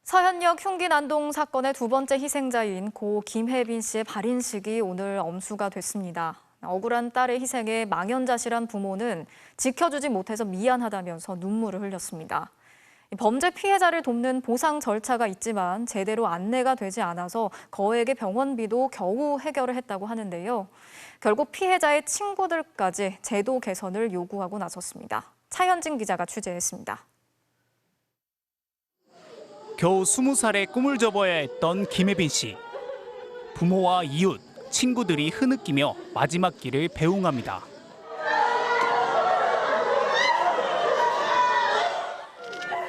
서현역 흉기 난동 사건의 두 번째 희생자인 고 김혜빈 씨의 발인식이 오늘 엄수가 됐습니다. 억울한 딸의 희생에 망연자실한 부모는 지켜주지 못해서 미안하다면서 눈물을 흘렸습니다. 범죄 피해자를 돕는 보상 절차가 있지만 제대로 안내가 되지 않아서 거액의 병원비도 겨우 해결을 했다고 하는데요. 결국 피해자의 친구들까지 제도 개선을 요구하고 나섰습니다. 차현진 기자가 취재했습니다. 겨우 20살에 꿈을 접어야 했던 김혜빈 씨. 부모와 이웃, 친구들이 흐느끼며 마지막 길을 배웅합니다.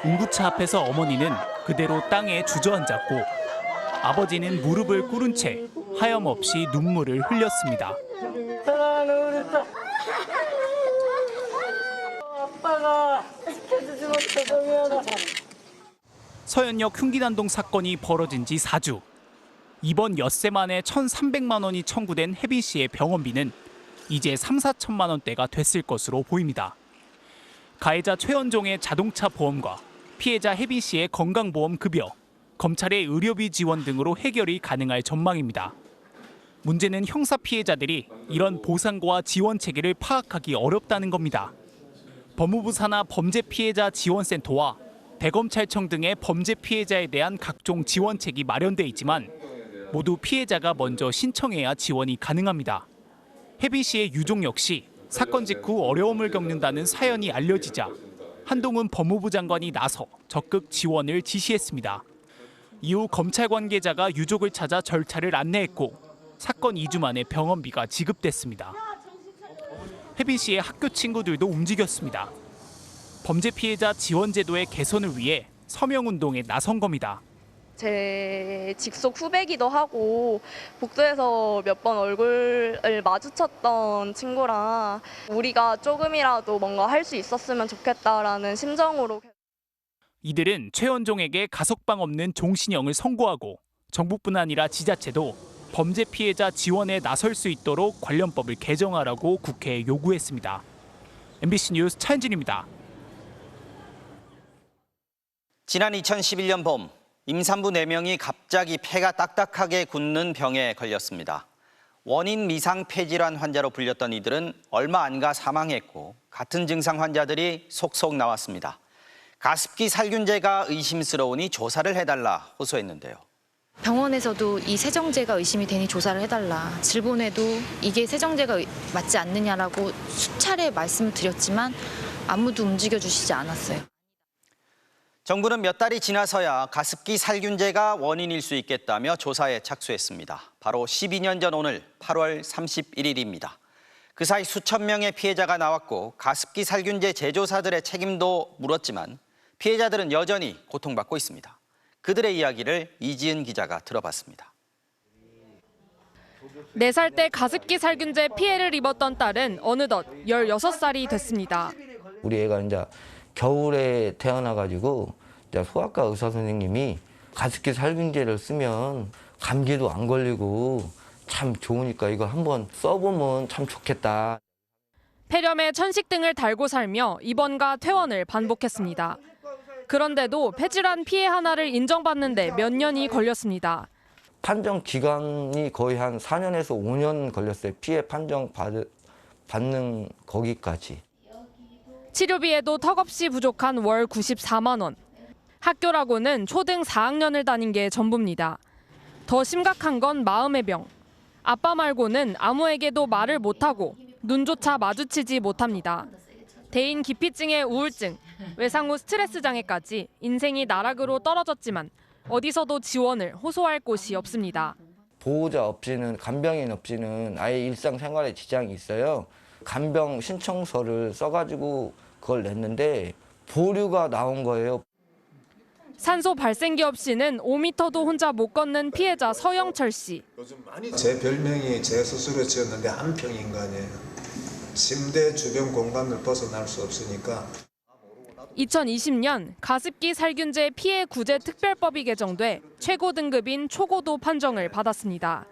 운구차 앞에서 어머니는 그대로 땅에 주저앉았고 아버지는 무릎을 꿇은 채 하염없이 눈물을 흘렸습니다. 아빠가 지켜주지 못해서 미안하다. 서현역 흉기 난동 사건이 벌어진 지 4주. 이번 엿새 만에 1,300만 원이 청구된 혜빈 씨의 병원비는 이제 3, 4천만 원대가 됐을 것으로 보입니다. 가해자 최원종의 자동차 보험과 피해자 혜빈 씨의 건강보험 급여, 검찰의 의료비 지원 등으로 해결이 가능할 전망입니다. 문제는 형사 피해자들이 이런 보상과 지원 체계를 파악하기 어렵다는 겁니다. 법무부 산하 범죄 피해자 지원센터와 대검찰청 등의 범죄 피해자에 대한 각종 지원책이 마련돼 있지만 모두 피해자가 먼저 신청해야 지원이 가능합니다. 혜빈 씨의 유족 역시 사건 직후 어려움을 겪는다는 사연이 알려지자 한동훈 법무부 장관이 나서 적극 지원을 지시했습니다. 이후 검찰 관계자가 유족을 찾아 절차를 안내했고 사건 2주 만에 병원비가 지급됐습니다. 혜빈 씨의 학교 친구들도 움직였습니다. 범죄 피해자 지원 제도의 개선을 위해 서명운동에 나선 겁니다. 제 직속 후배기도 하고 복도에서 몇 번 얼굴을 마주쳤던 친구라 우리가 조금이라도 뭔가 할 수 있었으면 좋겠다라는 심정으로. 이들은 최원종에게 가석방 없는 종신형을 선고하고 정부뿐 아니라 지자체도 범죄 피해자 지원에 나설 수 있도록 관련법을 개정하라고 국회에 요구했습니다. MBC 뉴스 차현진입니다. 지난 2011년 봄 임산부 4명이 갑자기 폐가 딱딱하게 굳는 병에 걸렸습니다. 원인 미상 폐질환 환자로 불렸던 이들은 얼마 안 가 사망했고 같은 증상 환자들이 속속 나왔습니다. 가습기 살균제가 의심스러우니 조사를 해달라 호소했는데요. 병원에서도 이 세정제가 의심이 되니 조사를 해달라. 질본에도 이게 세정제가 맞지 않느냐라고 수차례 말씀을 드렸지만 아무도 움직여주시지 않았어요. 정부는 몇 달이 지나서야 가습기 살균제가 원인일 수 있겠다며 조사에 착수했습니다. 바로 12년 전 오늘 8월 31일입니다. 그 사이 수천 명의 피해자가 나왔고 가습기 살균제 제조사들의 책임도 물었지만 피해자들은 여전히 고통받고 있습니다. 그들의 이야기를 이지은 기자가 들어봤습니다. 4살 때 가습기 살균제 피해를 입었던 딸은 어느덧 16살이 됐습니다. 우리 애가 이제 겨울에 태어나가지고 이제 소아과 의사 선생님이 가습기 살균제를 쓰면 감기도 안 걸리고 참 좋으니까 이거 한번 써보면 참 좋겠다. 폐렴에 천식 등을 달고 살며 입원과 퇴원을 반복했습니다. 그런데도 폐질환 피해 하나를 인정받는데 몇 년이 걸렸습니다. 판정 기간이 거의 한 4년에서 5년 걸렸어요. 피해 판정 받는 거기까지. 치료비에도 턱없이 부족한 월 94만 원. 학교라고는 초등 4학년을 다닌 게 전부입니다. 더 심각한 건 마음의 병. 아빠 말고는 아무에게도 말을 못하고 눈조차 마주치지 못합니다. 대인 기피증의 우울증, 외상 후 스트레스 장애까지 인생이 나락으로 떨어졌지만 어디서도 지원을 호소할 곳이 없습니다. 보호자 없이는, 간병인 없이는 아예 일상생활에 지장이 있어요. 간병 신청서를 써가지고 그걸 냈는데 보류가 나온 거예요. 산소 발생기 없이는 5m도 혼자 못 걷는 피해자 서영철 씨. 제 별명이 제 스스로 지었는데 한평인간이에요. 침대 주변 공간을 벗어날 수 없으니까. 2020년 가습기 살균제 피해 구제 특별법이 개정돼 최고 등급인 초고도 판정을 받았습니다.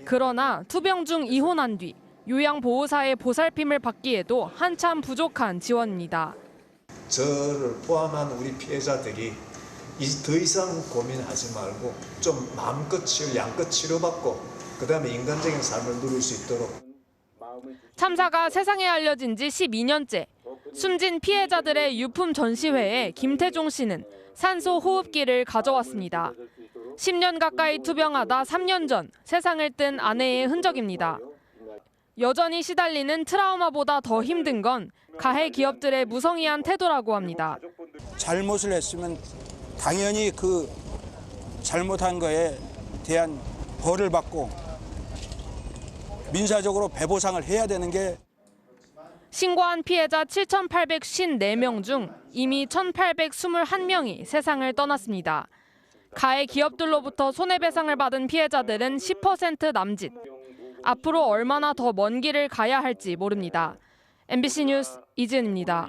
그러나 투병 중 이혼한 뒤 요양보호사의 보살핌을 받기에도 한참 부족한 지원입니다. 저를 포함한 우리 피해자들이 더 이상 고민하지 말고 좀 마음껏 양껏 치료받고 그다음에 인간적인 삶을 누릴 수 있도록. 참사가 세상에 알려진 지 12년째. 숨진 피해자들의 유품 전시회에 김태종 씨는 산소 호흡기를 가져왔습니다. 10년 가까이 투병하다 3년 전 세상을 뜬 아내의 흔적입니다. 여전히 시달리는 트라우마보다 더 힘든 건 가해 기업들의 무성의한 태도라고 합니다. 잘못을 했으면 당연히 그 잘못한 거에 대한 벌을 받고 민사적으로 배보상을 해야 되는 게. 신고한 피해자 7,854명 중 이미 1,821명이 세상을 떠났습니다. 가해 기업들로부터 손해배상을 받은 피해자들은 10% 남짓. 앞으로 얼마나 더 먼 길을 가야 할지 모릅니다. MBC 뉴스 이지은입니다.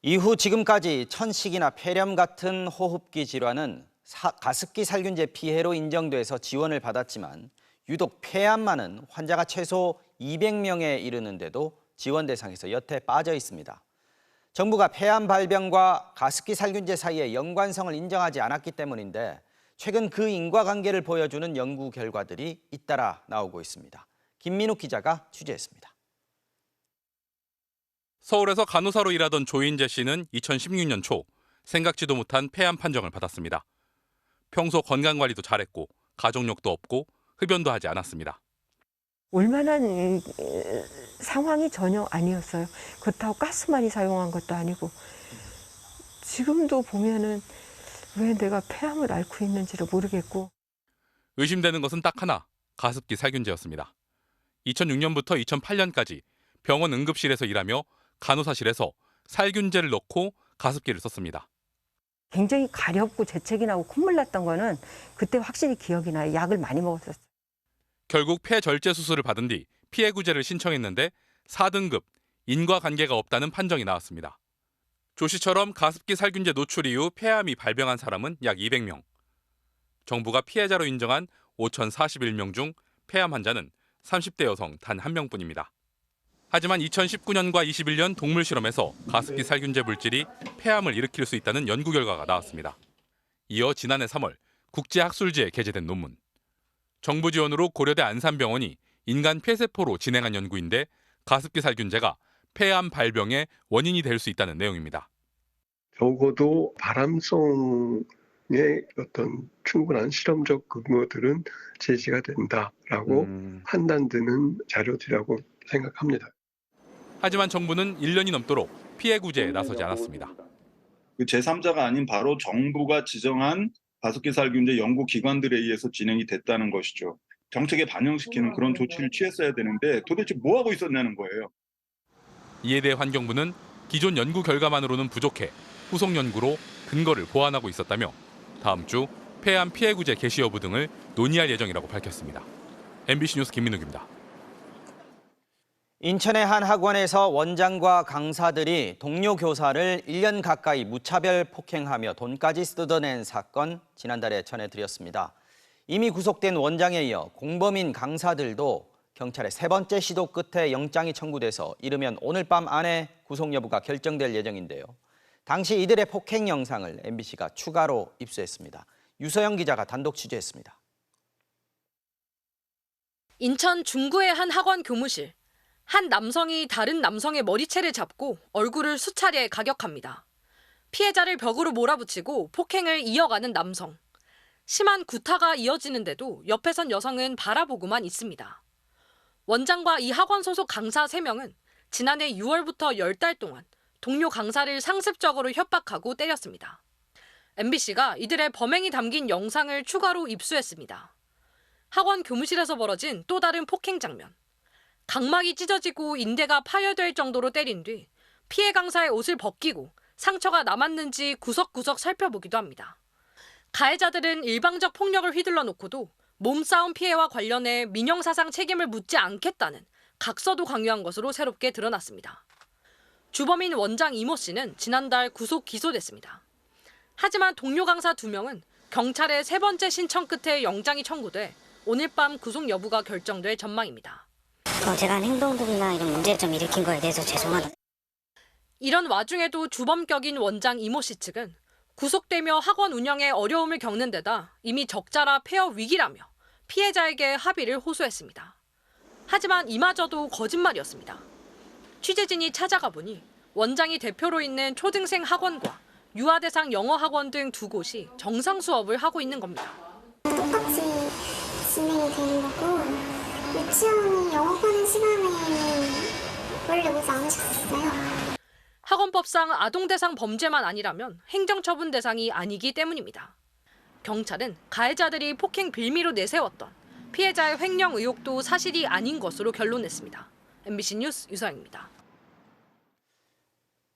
이후 지금까지 천식이나 폐렴 같은 호흡기 질환은 가습기 살균제 피해로 인정돼서 지원을 받았지만 유독 폐암만은 환자가 최소 200명에 이르는데도 지원 대상에서 여태 빠져 있습니다. 정부가 폐암 발병과 가습기 살균제 사이의 연관성을 인정하지 않았기 때문인데 최근 그 인과관계를 보여주는 연구 결과들이 잇따라 나오고 있습니다. 김민욱 기자가 취재했습니다. 서울에서 간호사로 일하던 조인재 씨는 2016년 초 생각지도 못한 폐암 판정을 받았습니다. 평소 건강관리도 잘했고 가족력도 없고 흡연도 하지 않았습니다. 올만한 상황이 전혀 아니었어요. 그렇다고 가스 많이 사용한 것도 아니고 지금도 보면은 왜 내가 폐암을 앓고 있는지를 모르겠고. 의심되는 것은 딱 하나, 가습기 살균제였습니다. 2006년부터 2008년까지 병원 응급실에서 일하며 간호사실에서 살균제를 넣고 가습기를 썼습니다. 굉장히 가렵고 재채기 나고 콧물 났던 거는 그때 확실히 기억이 나요. 약을 많이 먹었었어요. 결국 폐절제 수술을 받은 뒤 피해 구제를 신청했는데 4등급, 인과관계가 없다는 판정이 나왔습니다. 조 씨처럼 가습기 살균제 노출 이후 폐암이 발병한 사람은 약 200명. 정부가 피해자로 인정한 5,041명 중 폐암 환자는 30대 여성 단 1명뿐입니다. 하지만 2019년과 21년 동물 실험에서 가습기 살균제 물질이 폐암을 일으킬 수 있다는 연구 결과가 나왔습니다. 이어 지난해 3월 국제학술지에 게재된 논문. 정부 지원으로 고려대 안산병원이 인간 폐세포로 진행한 연구인데 가습기 살균제가 폐암 발병의 원인이 될 수 있다는 내용입니다. 적어도 발암성 어떤 충분한 실험적 근거들은 제시가 된다라고 판단되는 자료들이라고 생각합니다. 하지만 정부는 1년이 넘도록 피해 구제에 나서지 않았습니다. 그 제3자가 아닌 바로 정부가 지정한 가습기 살균제 연구기관들에 의해서 진행이 됐다는 것이죠. 정책에 반영시키는 그런 조치를 취했어야 되는데 도대체 뭐 하고 있었냐는 거예요. 이에 대해 환경부는 기존 연구 결과만으로는 부족해 후속 연구로 근거를 보완하고 있었다며 다음 주 폐암 피해 구제 개시 여부 등을 논의할 예정이라고 밝혔습니다. MBC 뉴스 김민욱입니다. 인천의 한 학원에서 원장과 강사들이 동료 교사를 1년 가까이 무차별 폭행하며 돈까지 뜯어낸 사건 지난달에 전해드렸습니다. 이미 구속된 원장에 이어 공범인 강사들도 경찰의 세 번째 시도 끝에 영장이 청구돼서 이르면 오늘 밤 안에 구속 여부가 결정될 예정인데요. 당시 이들의 폭행 영상을 MBC가 추가로 입수했습니다. 유서영 기자가 단독 취재했습니다. 인천 중구의 한 학원 교무실. 한 남성이 다른 남성의 머리채를 잡고 얼굴을 수차례 가격합니다. 피해자를 벽으로 몰아붙이고 폭행을 이어가는 남성. 심한 구타가 이어지는데도 옆에 선 여성은 바라보고만 있습니다. 원장과 이 학원 소속 강사 3명은 지난해 6월부터 10달 동안 동료 강사를 상습적으로 협박하고 때렸습니다. MBC가 이들의 범행이 담긴 영상을 추가로 입수했습니다. 학원 교무실에서 벌어진 또 다른 폭행 장면. 각막이 찢어지고 인대가 파열될 정도로 때린 뒤 피해 강사의 옷을 벗기고 상처가 남았는지 구석구석 살펴보기도 합니다. 가해자들은 일방적 폭력을 휘둘러 놓고도 몸싸움 피해와 관련해 민형사상 책임을 묻지 않겠다는 각서도 강요한 것으로 새롭게 드러났습니다. 주범인 원장 이모 씨는 지난달 구속 기소됐습니다. 하지만 동료 강사 2명은 경찰의 세 번째 신청 끝에 영장이 청구돼 오늘 밤 구속 여부가 결정될 전망입니다. 제가 한 행동들이나 이런 문제를 좀 일으킨 거에 대해서 죄송하다. 이런 와중에도 주범격인 원장 이모 씨 측은 구속되며 학원 운영에 어려움을 겪는 데다 이미 적자라 폐업 위기라며 피해자에게 합의를 호소했습니다. 하지만 이마저도 거짓말이었습니다. 취재진이 찾아가 보니 원장이 대표로 있는 초등생 학원과 유아 대상 영어 학원 등 2곳이 정상 수업을 하고 있는 겁니다. 똑같이 진행이 되는 거고 유치원이 영업하는 시간에 원래 오지 않으셨어요. 학원법상 아동 대상 범죄만 아니라면 행정처분 대상이 아니기 때문입니다. 경찰은 가해자들이 폭행 빌미로 내세웠던 피해자의 횡령 의혹도 사실이 아닌 것으로 결론냈습니다. MBC 뉴스 유서영입니다.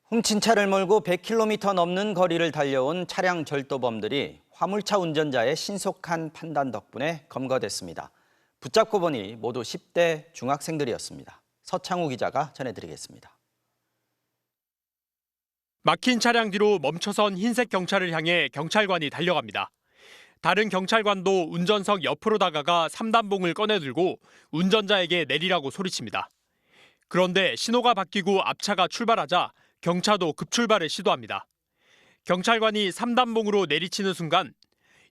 훔친 차를 몰고 100km 넘는 거리를 달려온 차량 절도범들이 화물차 운전자의 신속한 판단 덕분에 검거됐습니다. 붙잡고 보니 모두 10대 중학생들이었습니다. 서창우 기자가 전해드리겠습니다. 막힌 차량 뒤로 멈춰선 흰색 경차를 향해 경찰관이 달려갑니다. 다른 경찰관도 운전석 옆으로 다가가 3단봉을 꺼내들고 운전자에게 내리라고 소리칩니다. 그런데 신호가 바뀌고 앞차가 출발하자 경차도 급출발을 시도합니다. 경찰관이 3단봉으로 내리치는 순간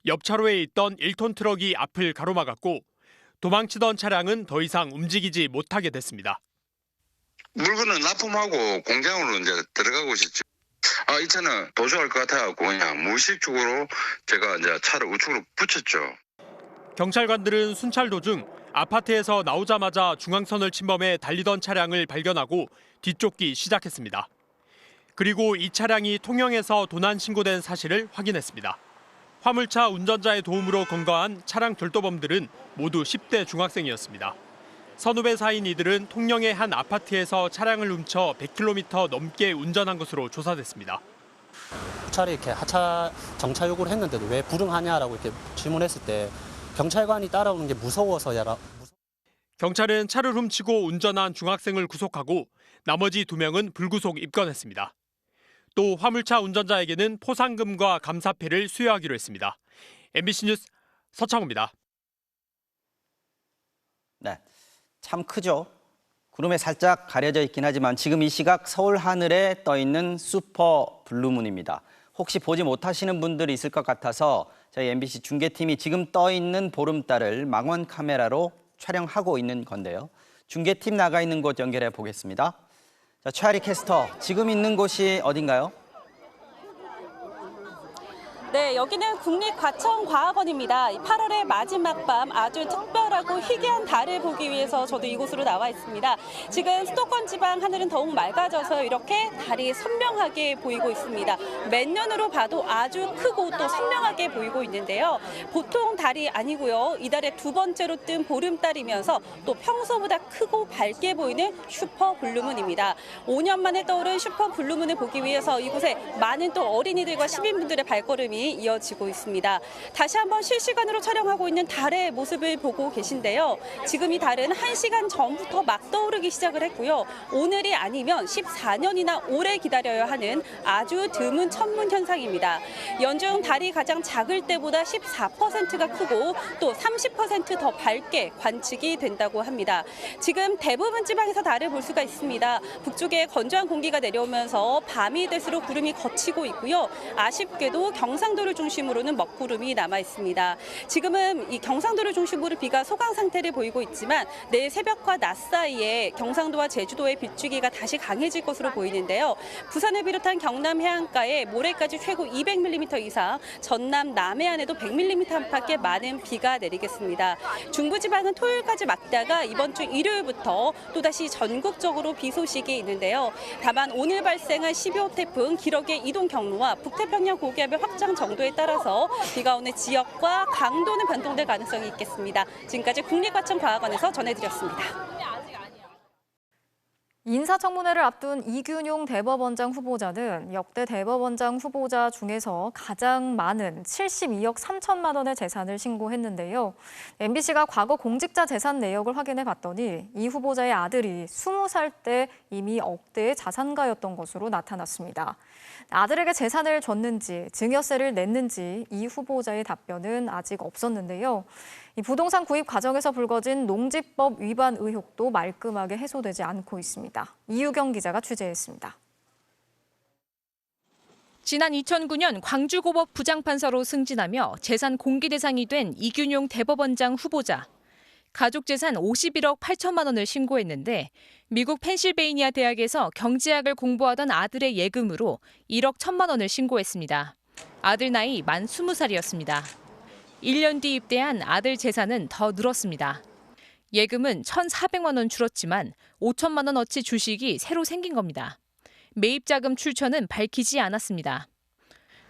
옆 차로에 있던 1톤 트럭이 앞을 가로막았고 도망치던 차량은 더 이상 움직이지 못하게 됐습니다. 물건을 납품하고 공장으로 이제 들어가고 있었죠. 이 차는 도주할 것 같아서 그냥 무의식적으로 제가 이제 차를 우측으로 붙였죠. 경찰관들은 순찰 도중 아파트에서 나오자마자 중앙선을 침범해 달리던 차량을 발견하고 뒤쫓기 시작했습니다. 그리고 이 차량이 통영에서 도난 신고된 사실을 확인했습니다. 화물차 운전자의 도움으로 검거한 차량 절도범들은 모두 10대 중학생이었습니다. 선후배 사이인 이들은 통영의 한 아파트에서 차량을 훔쳐 100km 넘게 운전한 것으로 조사됐습니다. 경찰이 이렇게 하차 정차 요구를 했는데도 왜 불응하냐라고 이렇게 질문했을 때 경찰관이 따라오는 게 무서워서야. 경찰은 차를 훔치고 운전한 중학생을 구속하고 나머지 2명은 불구속 입건했습니다. 또 화물차 운전자에게는 포상금과 감사패를 수여하기로 했습니다. MBC 뉴스 서창우입니다. 네, 참 크죠. 구름에 살짝 가려져 있긴 하지만 지금 이 시각 서울 하늘에 떠 있는 슈퍼 블루문입니다. 혹시 보지 못하시는 분들이 있을 것 같아서 저희 MBC 중계팀이 지금 떠 있는 보름달을 망원 카메라로 촬영하고 있는 건데요. 중계팀 나가 있는 곳 연결해 보겠습니다. 자, 최아리 캐스터, 지금 있는 곳이 어딘가요? 네, 여기는 국립과천과학원입니다. 8월의 마지막 밤 아주 특별하고 희귀한 달을 보기 위해서 저도 이곳으로 나와 있습니다. 지금 수도권 지방 하늘은 더욱 맑아져서 이렇게 달이 선명하게 보이고 있습니다. 맨눈으로 봐도 아주 크고 또 선명하게 보이고 있는데요. 보통 달이 아니고요. 이달에 두 번째로 뜬 보름달이면서 또 평소보다 크고 밝게 보이는 슈퍼 블루문입니다. 5년 만에 떠오른 슈퍼 블루문을 보기 위해서 이곳에 많은 또 어린이들과 시민분들의 발걸음이 이어지고 있습니다. 다시 한번 실시간으로 촬영하고 있는 달의 모습을 보고 계신데요. 지금 이 달은 1시간 전부터 막 떠오르기 시작을 했고요. 오늘이 아니면 14년이나 오래 기다려야 하는 아주 드문 천문 현상입니다. 연중 달이 가장 작을 때보다 14%가 크고 또 30% 더 밝게 관측이 된다고 합니다. 지금 대부분 지방에서 달을 볼 수가 있습니다. 북쪽에 건조한 공기가 내려오면서 밤이 될수록 구름이 걷히고 있고요. 아쉽게도 경상도를 중심으로는 먹구름이 남아 있습니다. 지금은 이 경상도를 중심으로 비가 소강 상태를 보이고 있지만 내일 새벽과 낮 사이에 경상도와 제주도의 빗줄기가 다시 강해질 것으로 보이는데요. 부산을 비롯한 경남 해안가에 모레까지 최고 200mm 이상, 전남 남해안에도 100mm 안팎의 많은 비가 내리겠습니다. 중부지방은 토요일까지 막다가 이번 주 일요일부터 또다시 전국적으로 비 소식이 있는데요. 다만 오늘 발생한 12호 태풍 기러기의 이동 경로와 북태평양 고기압의 확장 정도에 따라서 비가 오는 지역과 강도는 변동될 가능성이 있겠습니다. 지금까지 국립과천과학원에서 전해드렸습니다. 인사청문회를 앞둔 이균용 대법원장 후보자는 역대 대법원장 후보자 중에서 가장 많은 72억 3천만 원의 재산을 신고했는데요. MBC가 과거 공직자 재산 내역을 확인해 봤더니 이 후보자의 아들이 20살 때 이미 억대의 자산가였던 것으로 나타났습니다. 아들에게 재산을 줬는지 증여세를 냈는지 이 후보자의 답변은 아직 없었는데요. 이 부동산 구입 과정에서 불거진 농지법 위반 의혹도 말끔하게 해소되지 않고 있습니다. 이유경 기자가 취재했습니다. 지난 2009년 광주고법 부장판사로 승진하며 재산 공개 대상이 된 이균용 대법원장 후보자. 가족 재산 51억 8천만 원을 신고했는데 미국 펜실베이니아 대학에서 경제학을 공부하던 아들의 예금으로 1억 1천만 원을 신고했습니다. 아들 나이 만 20살이었습니다. 1년 뒤 입대한 아들 재산은 더 늘었습니다. 예금은 1,400만 원 줄었지만 5천만 원어치 주식이 새로 생긴 겁니다. 매입자금 출처는 밝히지 않았습니다.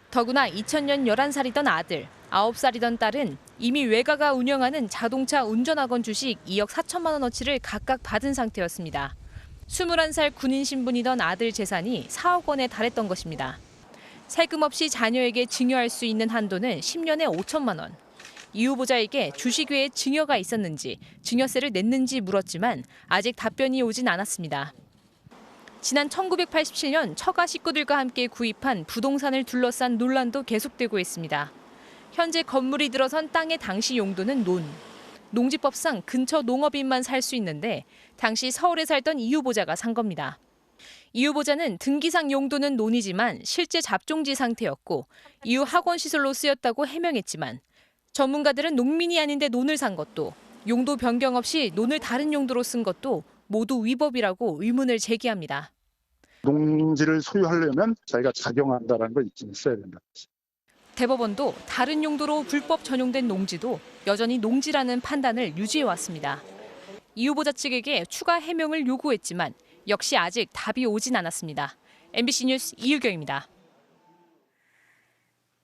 더구나 2000년 11살이던 아들, 9살이던 딸은 이미 외가가 운영하는 자동차 운전학원 주식 2억 4천만 원어치를 각각 받은 상태였습니다. 21살 군인 신분이던 아들 재산이 4억 원에 달했던 것입니다. 세금 없이 자녀에게 증여할 수 있는 한도는 10년에 5천만 원. 이 후보자에게 주식 외에 증여가 있었는지, 증여세를 냈는지 물었지만 아직 답변이 오진 않았습니다. 지난 1987년 처가 식구들과 함께 구입한 부동산을 둘러싼 논란도 계속되고 있습니다. 현재 건물이 들어선 땅의 당시 용도는 논. 농지법상 근처 농업인만 살 수 있는데 당시 서울에 살던 이 후보자가 산 겁니다. 이 후보자는 등기상 용도는 논이지만 실제 잡종지 상태였고 이후 학원시설로 쓰였다고 해명했지만 전문가들은 농민이 아닌데 논을 산 것도 용도 변경 없이 논을 다른 용도로 쓴 것도 모두 위법이라고 의문을 제기합니다. 농지를 소유하려면 자기가 작용한다는 걸 잊지 있어야 된다. 대법원도 다른 용도로 불법 전용된 농지도 여전히 농지라는 판단을 유지해왔습니다. 이 후보자 측에게 추가 해명을 요구했지만 역시 아직 답이 오진 않았습니다. MBC 뉴스 이유경입니다.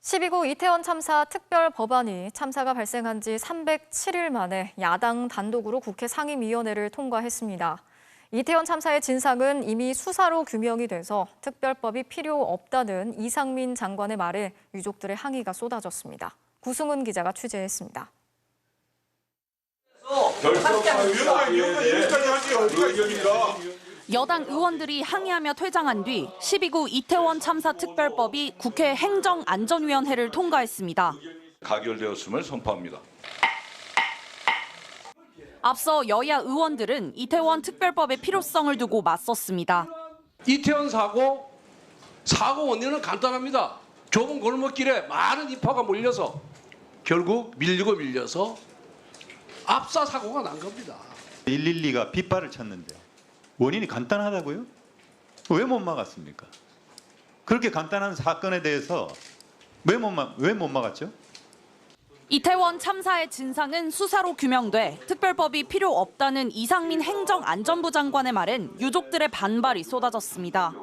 12구 이태원 참사 특별 법안이 참사가 발생한 지 307일 만에 야당 단독으로 국회 상임위원회를 통과했습니다. 이태원 참사의 진상은 이미 수사로 규명이 돼서 특별법이 필요 없다는 이상민 장관의 말에 유족들의 항의가 쏟아졌습니다. 구승훈 기자가 취재했습니다. 여당 의원들이 항의하며 퇴장한 뒤 12구 이태원 참사 특별법이 국회 행정안전위원회를 통과했습니다. 가결되었음을 선포합니다. 앞서 여야 의원들은 이태원 특별법의 필요성을 두고 맞섰습니다. 이태원 사고 원인은 간단합니다. 좁은 골목길에 많은 인파가 몰려서 결국 밀려서 압사 사고가 난 겁니다. 112가 빗발을 쳤는데요. 원인이 간단하다고요? 왜 못 막았습니까? 그렇게 간단한 사건에 대해서 왜 못 막았죠? 이태원 참사의 진상은 수사로 규명돼 특별법이 필요 없다는 이상민 행정안전부 장관의 말엔 유족들의 반발이 쏟아졌습니다.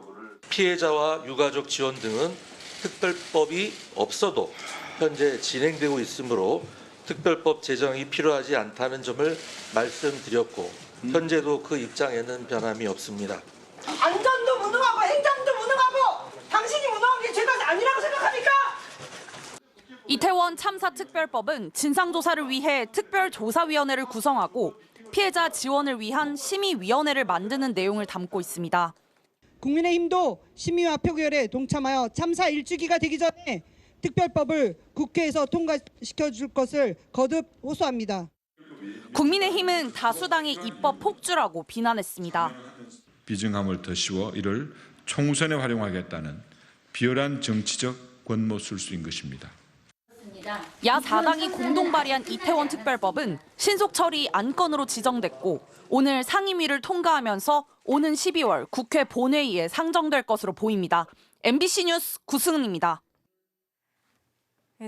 피해자와 유가족 지원 등은 특별법이 없어도 현재 진행되고 있으므로 특별법 제정이 필요하지 않다는 점을 말씀드렸고 현재도 그 입장에는 변함이 없습니다. 안전도 무능하고 행정도 무능하고 당신이 무능한 게 죄가 아니라고 생각합니까? 이태원 참사 특별법은 진상조사를 위해 특별조사위원회를 구성하고 피해자 지원을 위한 심의위원회를 만드는 내용을 담고 있습니다. 국민의힘도 심의와 표결에 동참하여 참사 일주기가 되기 전에 특별법을 국회에서 통과시켜줄 것을 거듭 호소합니다. 국민의힘은 다수당이 입법 폭주라고 비난했습니다. 비정함을 더 씌워 이를 총선에 활용하겠다는 비열한 정치적 권모술수인 것입니다. 야 4당이 공동 발의한 이태원 특별법은 신속 처리 안건으로 지정됐고 오늘 상임위를 통과하면서 오는 12월 국회 본회의에 상정될 것으로 보입니다. MBC 뉴스 구승은입니다.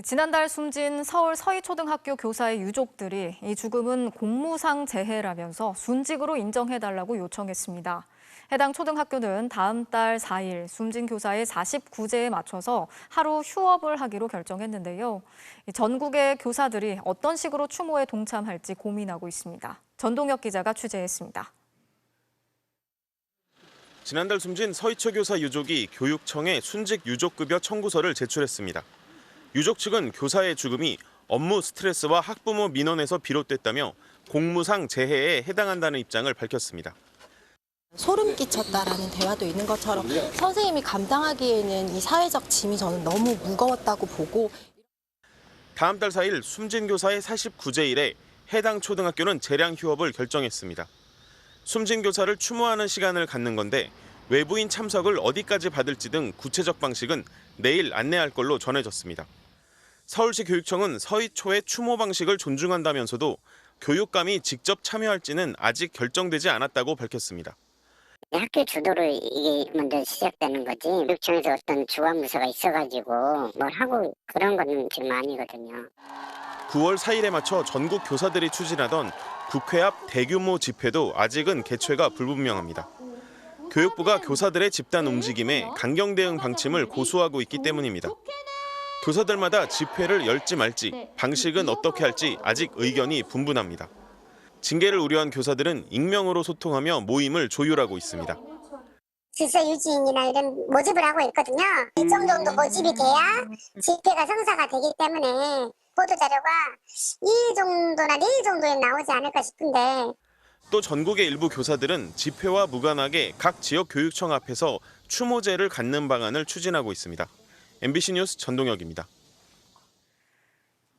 지난달 숨진 서울 서희초등학교 교사의 유족들이 이 죽음은 공무상 재해라면서 순직으로 인정해달라고 요청했습니다. 해당 초등학교는 다음 달 4일 숨진 교사의 49제에 맞춰서 하루 휴업을 하기로 결정했는데요. 전국의 교사들이 어떤 식으로 추모에 동참할지 고민하고 있습니다. 전동혁 기자가 취재했습니다. 지난달 숨진 서희초 교사 유족이 교육청에 순직 유족급여 청구서를 제출했습니다. 유족 측은 교사의 죽음이 업무 스트레스와 학부모 민원에서 비롯됐다며 공무상 재해에 해당한다는 입장을 밝혔습니다. 소름 끼쳤다라는 대화도 있는 것처럼 선생님이 감당하기에는 이 사회적 짐이 저는 너무 무거웠다고 보고 다음 달 4일 숨진 교사의 49제일에 해당 초등학교는 재량 휴업을 결정했습니다. 숨진 교사를 추모하는 시간을 갖는 건데 외부인 참석을 어디까지 받을지 등 구체적 방식은 내일 안내할 걸로 전해졌습니다. 서울시 교육청은 서희초의 추모 방식을 존중한다면서도 교육감이 직접 참여할지는 아직 결정되지 않았다고 밝혔습니다. 학교 주도로 이게 먼저 시작되는 거지 교육청에서 어떤 주관부서가 있어가지고 뭘 하고 그런 거는 지금 아니거든요. 9월 4일에 맞춰 전국 교사들이 추진하던 국회 앞 대규모 집회도 아직은 개최가 불분명합니다. 교육부가 교사들의 집단 움직임에 강경 대응 방침을 고수하고 있기 때문입니다. 교사들마다 집회를 열지 말지, 방식은 어떻게 할지 아직 의견이 분분합니다. 징계를 우려한 교사들은 익명으로 소통하며 모임을 조율하고 있습니다. 질서 유지인이나 이런 모집을 하고 있거든요. 일정 정도 모집이 돼야 집회가 성사가 되기 때문에 보도자료가 2일 정도나 내일 정도에 나오지 않을까 싶은데 또 전국의 일부 교사들은 집회와 무관하게 각 지역 교육청 앞에서 추모제를 갖는 방안을 추진하고 있습니다. MBC 뉴스 전동혁입니다.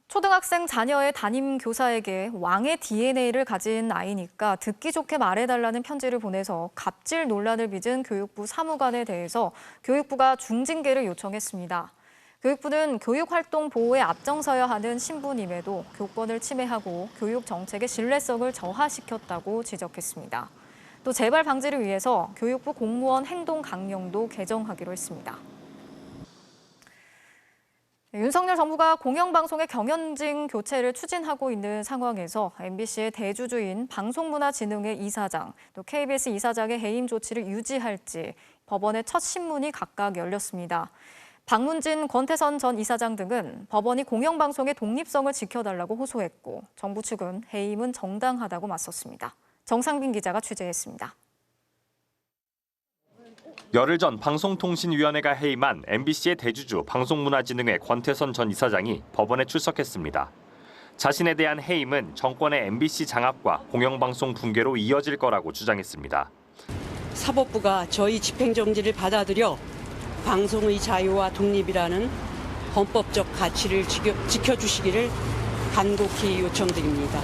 초등학생 자녀의 담임 교사에게 왕의 DNA를 가진 아이니까 듣기 좋게 말해달라는 편지를 보내서 갑질 논란을 빚은 교육부 사무관에 대해서 교육부가 중징계를 요청했습니다. 교육부는 교육활동 보호에 앞장서야 하는 신부님에도 교권을 침해하고 교육 정책의 신뢰성을 저하시켰다고 지적했습니다. 또 재발 방지를 위해서 교육부 공무원 행동 강령도 개정하기로 했습니다. 윤석열 정부가 공영방송의 경영진 교체를 추진하고 있는 상황에서 MBC의 대주주인 방송문화진흥회 이사장, 또 KBS 이사장의 해임 조치를 유지할지 법원의 첫 신문이 각각 열렸습니다. 박문진, 권태선 전 이사장 등은 법원이 공영방송의 독립성을 지켜달라고 호소했고 정부 측은 해임은 정당하다고 맞섰습니다. 정상빈 기자가 취재했습니다. 열흘 전 방송통신위원회가 해임한 MBC의 대주주 방송문화진흥회 권태선 전 이사장이 법원에 출석했습니다. 자신에 대한 해임은 정권의 MBC 장악과 공영방송 붕괴로 이어질 거라고 주장했습니다. 사법부가 저희 집행정지를 받아들여 방송의 자유와 독립이라는 헌법적 가치를 지켜주시기를 간곡히 요청드립니다.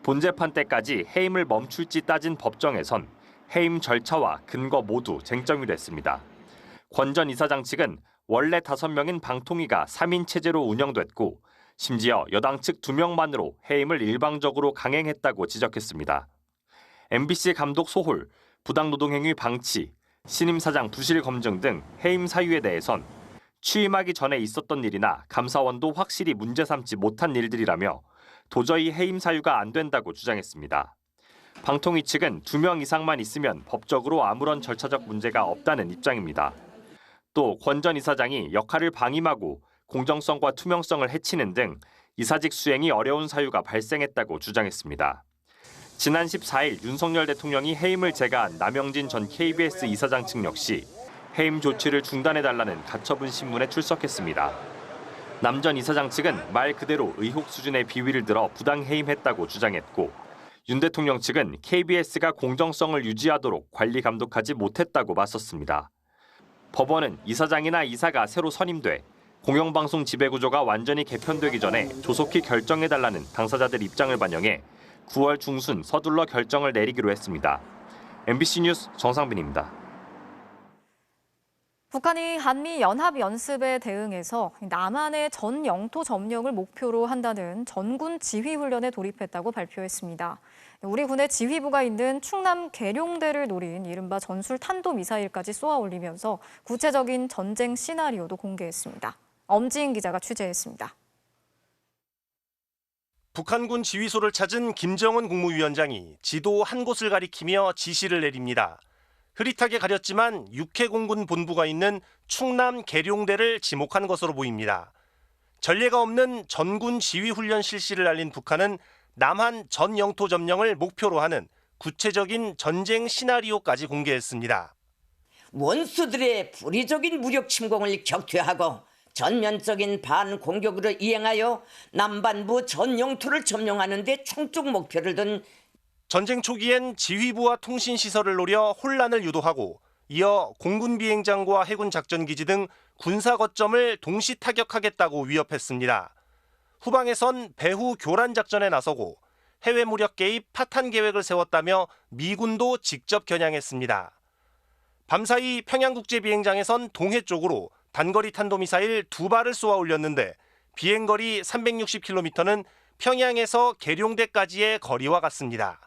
본재판 때까지 해임을 멈출지 따진 법정에선 해임 절차와 근거 모두 쟁점이 됐습니다. 권 전 이사장 측은 원래 5명인 방통위가 3인 체제로 운영됐고 심지어 여당 측 2명만으로 해임을 일방적으로 강행했다고 지적했습니다. MBC 감독 소홀, 부당노동행위 방치, 신임 사장 부실 검증 등 해임 사유에 대해선 취임하기 전에 있었던 일이나 감사원도 확실히 문제 삼지 못한 일들이라며 도저히 해임 사유가 안 된다고 주장했습니다. 방통위 측은 2명 이상만 있으면 법적으로 아무런 절차적 문제가 없다는 입장입니다. 또 권 전 이사장이 역할을 방임하고 공정성과 투명성을 해치는 등 이사직 수행이 어려운 사유가 발생했다고 주장했습니다. 지난 14일 윤석열 대통령이 해임을 제거한 남영진 전 KBS 이사장 측 역시 해임 조치를 중단해달라는 가처분 신문에 출석했습니다. 남 전 이사장 측은 말 그대로 의혹 수준의 비위를 들어 부당 해임했다고 주장했고 윤 대통령 측은 KBS가 공정성을 유지하도록 관리 감독하지 못했다고 맞섰습니다. 법원은 이사장이나 이사가 새로 선임돼 공영방송 지배구조가 완전히 개편되기 전에 조속히 결정해달라는 당사자들 입장을 반영해 9월 중순 서둘러 결정을 내리기로 했습니다. MBC 뉴스 정상빈입니다. 북한이 한미 연합 연습에 대응해서 남한의 전 영토 점령을 목표로 한다는 전군 지휘 훈련에 돌입했다고 발표했습니다. 우리 군의 지휘부가 있는 충남 계룡대를 노린 이른바 전술 탄도 미사일까지 쏘아 올리면서 구체적인 전쟁 시나리오도 공개했습니다. 엄지인 기자가 취재했습니다. 북한군 지휘소를 찾은 김정은 국무위원장이 지도 한 곳을 가리키며 지시를 내립니다. 흐릿하게 가렸지만 육해공군 본부가 있는 충남 계룡대를 지목한 것으로 보입니다. 전례가 없는 전군 지휘훈련 실시를 알린 북한은 남한 전 영토 점령을 목표로 하는 구체적인 전쟁 시나리오까지 공개했습니다. 원수들의 불의적인 무력 침공을 격퇴하고 전면적인 반공격으로 이행하여 남반부 전 영토를 점령하는 데 총적 목표를 둔 전쟁 초기엔 지휘부와 통신시설을 노려 혼란을 유도하고 이어 공군 비행장과 해군 작전기지 등 군사 거점을 동시 타격하겠다고 위협했습니다. 후방에선 배후 교란 작전에 나서고 해외 무력 개입 파탄 계획을 세웠다며 미군도 직접 겨냥했습니다. 밤사이 평양국제비행장에선 동해 쪽으로 단거리 탄도미사일 2발을 쏘아 올렸는데 비행거리 360km는 평양에서 계룡대까지의 거리와 같습니다.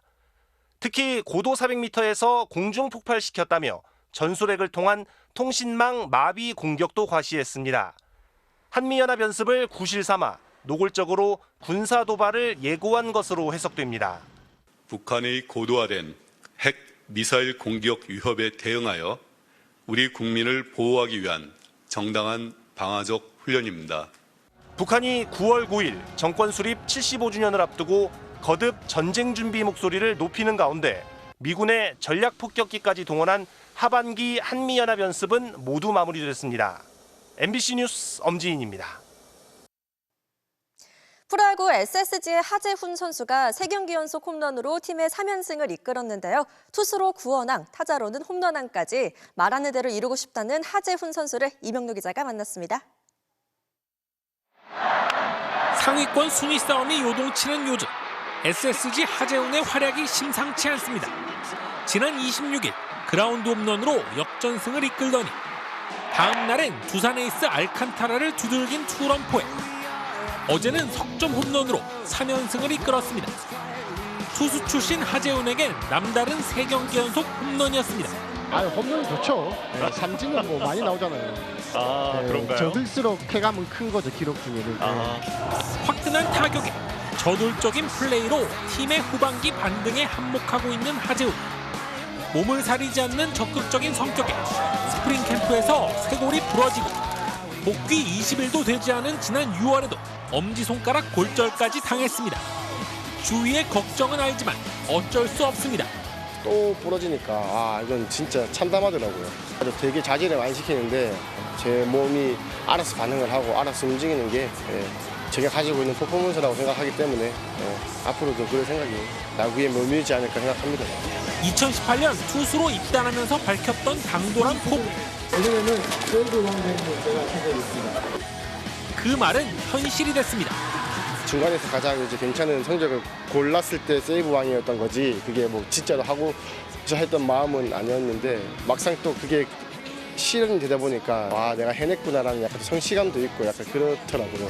특히 고도 400m에서 공중 폭발시켰다며 전술핵을 통한 통신망 마비 공격도 과시했습니다. 한미연합 연습을 구실 삼아 노골적으로 군사 도발을 예고한 것으로 해석됩니다. 북한의 고도화된 핵 미사일 공격 위협에 대응하여 우리 국민을 보호하기 위한 정당한 방어적 훈련입니다. 북한이 9월 9일 정권 수립 75주년을 앞두고 거듭 전쟁 준비 목소리를 높이는 가운데 미군의 전략 폭격기까지 동원한 하반기 한미연합 연습은 모두 마무리됐습니다. MBC 뉴스 엄지인입니다. 프로야구 SSG의 하재훈 선수가 3경기 연속 홈런으로 팀의 3연승을 이끌었는데요. 투수로 9원왕, 타자로는 홈런왕까지 말하는 대로 이루고 싶다는 하재훈 선수를 이명록 기자가 만났습니다. 상위권 순위 싸움이 요동치는 요즘 SSG 하재훈의 활약이 심상치 않습니다. 지난 26일 그라운드 홈런으로 역전승을 이끌더니 다음 날엔 두산 에이스 알칸타라를 두들긴 투런포에 어제는 석점 홈런으로 3연승을 이끌었습니다. 투수 출신 하재훈에겐 남다른 3경기 연속 홈런이었습니다. 홈런이 좋죠. 네, 삼진은 뭐 많이 나오잖아요. 그런가요? 적을수록 쾌감은 큰 거죠, 기록 중에는. 화끈한 타격에 저돌적인 플레이로 팀의 후반기 반등에 한몫하고 있는 하재훈. 몸을 사리지 않는 적극적인 성격에 스프링 캠프에서 쇄골이 부러지고 복귀 20일도 되지 않은 지난 6월에도 엄지손가락 골절까지 당했습니다. 주위의 걱정은 알지만 어쩔 수 없습니다. 또 부러지니까 이건 진짜 참담하더라고요. 되게 자제를 많이 시키는데 제 몸이 알아서 반응을 하고 알아서 움직이는 게 제가 가지고 있는 퍼포먼스라고 생각하기 때문에 앞으로도 그럴 생각이 야구에 머물지 않을까 생각합니다. 2018년 투수로 입단하면서 밝혔던 당돌한 포부. 예전에는 세이브 왕되는 제가 생각이 있습니다. 그 말은 현실이 됐습니다. 중간에서 가장 이제 괜찮은 성적을 골랐을 때 세이브 왕이었던 거지 그게 뭐 진짜로 하고 했던 마음은 아니었는데 막상 또 그게 실현이 되다 보니까 내가 해냈구나라는 약간 성취감도 있고 약간 그렇더라고요.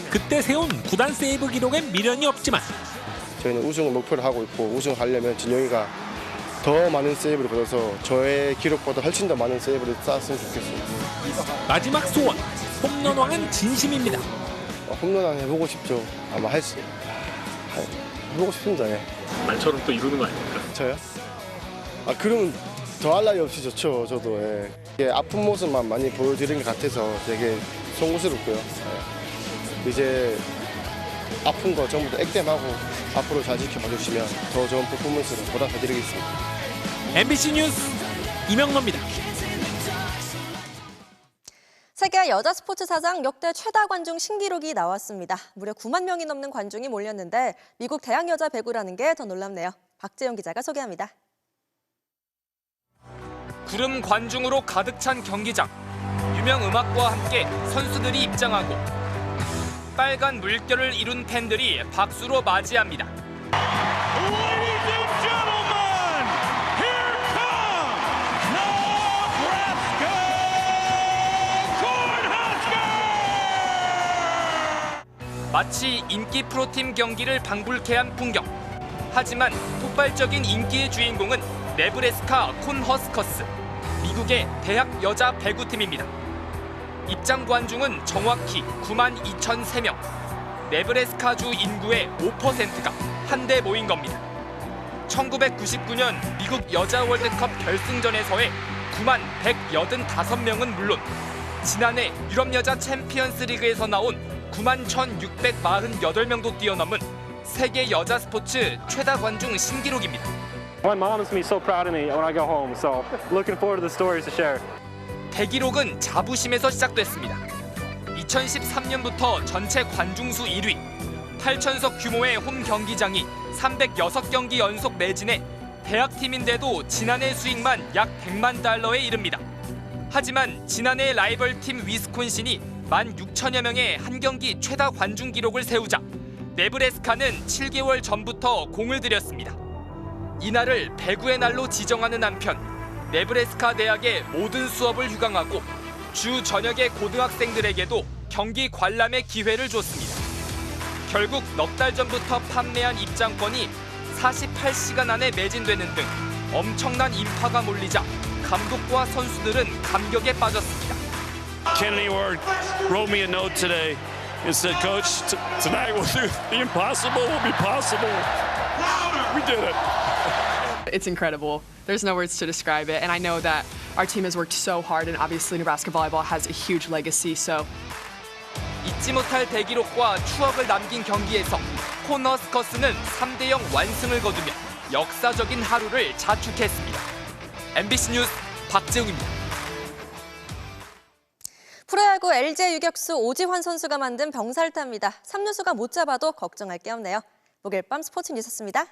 그때 세운 구단 세이브 기록엔 미련이 없지만 저희는 우승을 목표로 하고 있고 우승하려면 진영이가 더 많은 세이브를 거둬서 저의 기록보다 훨씬 더 많은 세이브를 쌓았으면 좋겠습니다. 마지막 소원, 홈런왕은 진심입니다. 홈런왕 해보고 싶죠. 아마 해보고 싶습니다. 예. 말처럼 또 이루는 거 아닙니까? 저요? 그러면 더할 나위 없이 좋죠. 저도. 예. 이게 아픈 모습만 많이 보여드린 것 같아서 되게 송구스럽고요. 예. 이제 아픈 거 전부 다 액땜하고 앞으로 잘 지켜봐 주시면 더 좋은 퍼포먼스로 보답해드리겠습니다. MBC 뉴스 이명노입니다. 세계 여자 스포츠 사상 역대 최다 관중 신기록이 나왔습니다. 무려 9만 명이 넘는 관중이 몰렸는데 미국 대학 여자 배구라는 게 더 놀랍네요. 박재영 기자가 소개합니다. 구름 관중으로 가득 찬 경기장. 유명 음악과 함께 선수들이 입장하고 빨간 물결을 이룬 팬들이 박수로 맞이합니다. 마치 인기 프로팀 경기를 방불케 한 풍경. 하지만 폭발적인 인기의 주인공은 네브래스카 콘허스커스, 미국의 대학 여자 배구팀입니다. 입장 관중은 정확히 92,003명. 네브래스카주 인구의 5%가 한데 모인 겁니다. 1999년 미국 여자 월드컵 결승전에서의 91,185명은 물론 지난해 유럽 여자 챔피언스 리그에서 나온 91,648명도 뛰어넘은 세계 여자 스포츠 최다 관중 신기록입니다. My mom is me so proud of me when I go home. So looking forward to the stories to share. 대기록은 자부심에서 시작됐습니다. 2013년부터 전체 관중수 1위, 8,000석 규모의 홈 경기장이 306경기 연속 매진해 대학팀인데도 지난해 수익만 약 100만 달러에 이릅니다. 하지만 지난해 라이벌 팀 위스콘신이 16,000여 명의 한 경기 최다 관중 기록을 세우자 네브래스카는 7개월 전부터 공을 들였습니다. 이날을 배구의 날로 지정하는 한편 네브래스카 대학의 모든 수업을 휴강하고 주 저녁의 고등학생들에게도 경기 관람의 기회를 줬습니다. 결국 넉 달 전부터 판매한 입장권이 48시간 안에 매진되는 등 엄청난 인파가 몰리자 감독과 선수들은 감격에 빠졌습니다. Kennedy Ward wrote me a note today and said, Coach, tonight we'll do the impossible will be possible. We did it. It's incredible. There's no words to describe it. And I know that our team has worked so hard, and obviously Nebraska volleyball has a huge legacy. So 잊지 못할 대기록과 추억을 남긴 경기에서 콘허스커스는 3대0 완승을 거두며 역사적인 하루를 자축했습니다. MBC 뉴스 박재웅입니다. 프로야구 LG 유격수 오지환 선수가 만든 병살타입니다. 3루수가 못 잡아도 걱정할 게 없네요. 목요일 밤 스포츠 뉴스였습니다.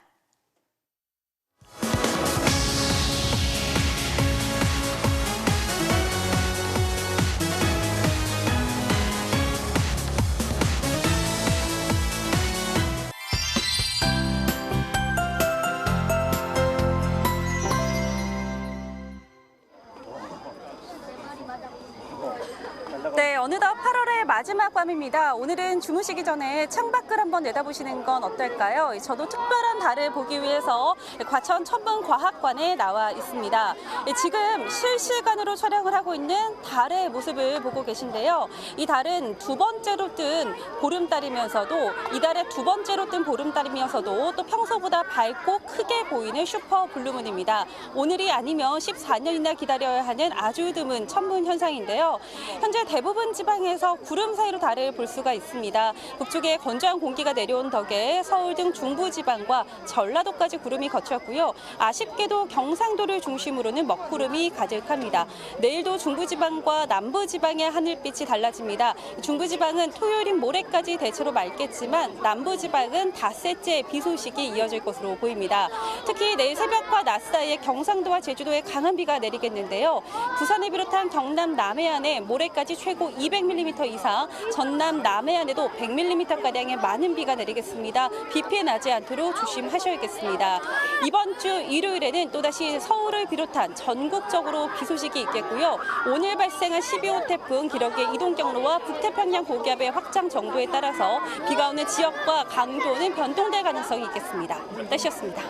네, 어느덧 8월의 마지막 밤입니다. 오늘은 주무시기 전에 창밖을 한번 내다보시는 건 어떨까요? 저도 특별한 달을 보기 위해서 과천 천문과학관에 나와 있습니다. 지금 실시간으로 촬영을 하고 있는 달의 모습을 보고 계신데요. 이 달은 두 번째로 뜬 보름달이면서도 이달의 두 번째로 뜬 보름달이면서도 또 평소보다 밝고 크게 보이는 슈퍼 블루문입니다. 오늘이 아니면 14년이나 기다려야 하는 아주 드문 천문 현상인데요. 현재 대부분 지방에서 구름 사이로 달을 볼 수가 있습니다. 북쪽에 건조한 공기가 내려온 덕에 서울 등 중부지방과 전라도까지 구름이 걷혔고요. 아쉽게도 경상도를 중심으로는 먹구름이 가득합니다. 내일도 중부지방과 남부지방의 하늘빛이 달라집니다. 중부지방은 토요일인 모레까지 대체로 맑겠지만 남부지방은 닷새째 비 소식이 이어질 것으로 보입니다. 특히 내일 새벽과 낮 사이에 경상도와 제주도에 강한 비가 내리겠는데요. 부산을 비롯한 경남 남해안에 모레까지 최고 200mm 이상, 전남 남해안에도 100mm가량의 많은 비가 내리겠습니다. 비 피해 나지 않도록 조심하셔야겠습니다. 이번 주 일요일에는 또다시 서울을 비롯한 전국적으로 비 소식이 있겠고요. 오늘 발생한 12호 태풍 기러기의 이동 경로와 북태평양 고기압의 확장 정도에 따라서 비가 오는 지역과 강도는 변동될 가능성이 있겠습니다. 날씨였습니다.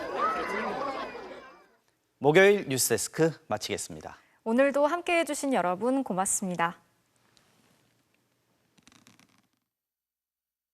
목요일 뉴스데스크 마치겠습니다. 오늘도 함께해 주신 여러분 고맙습니다.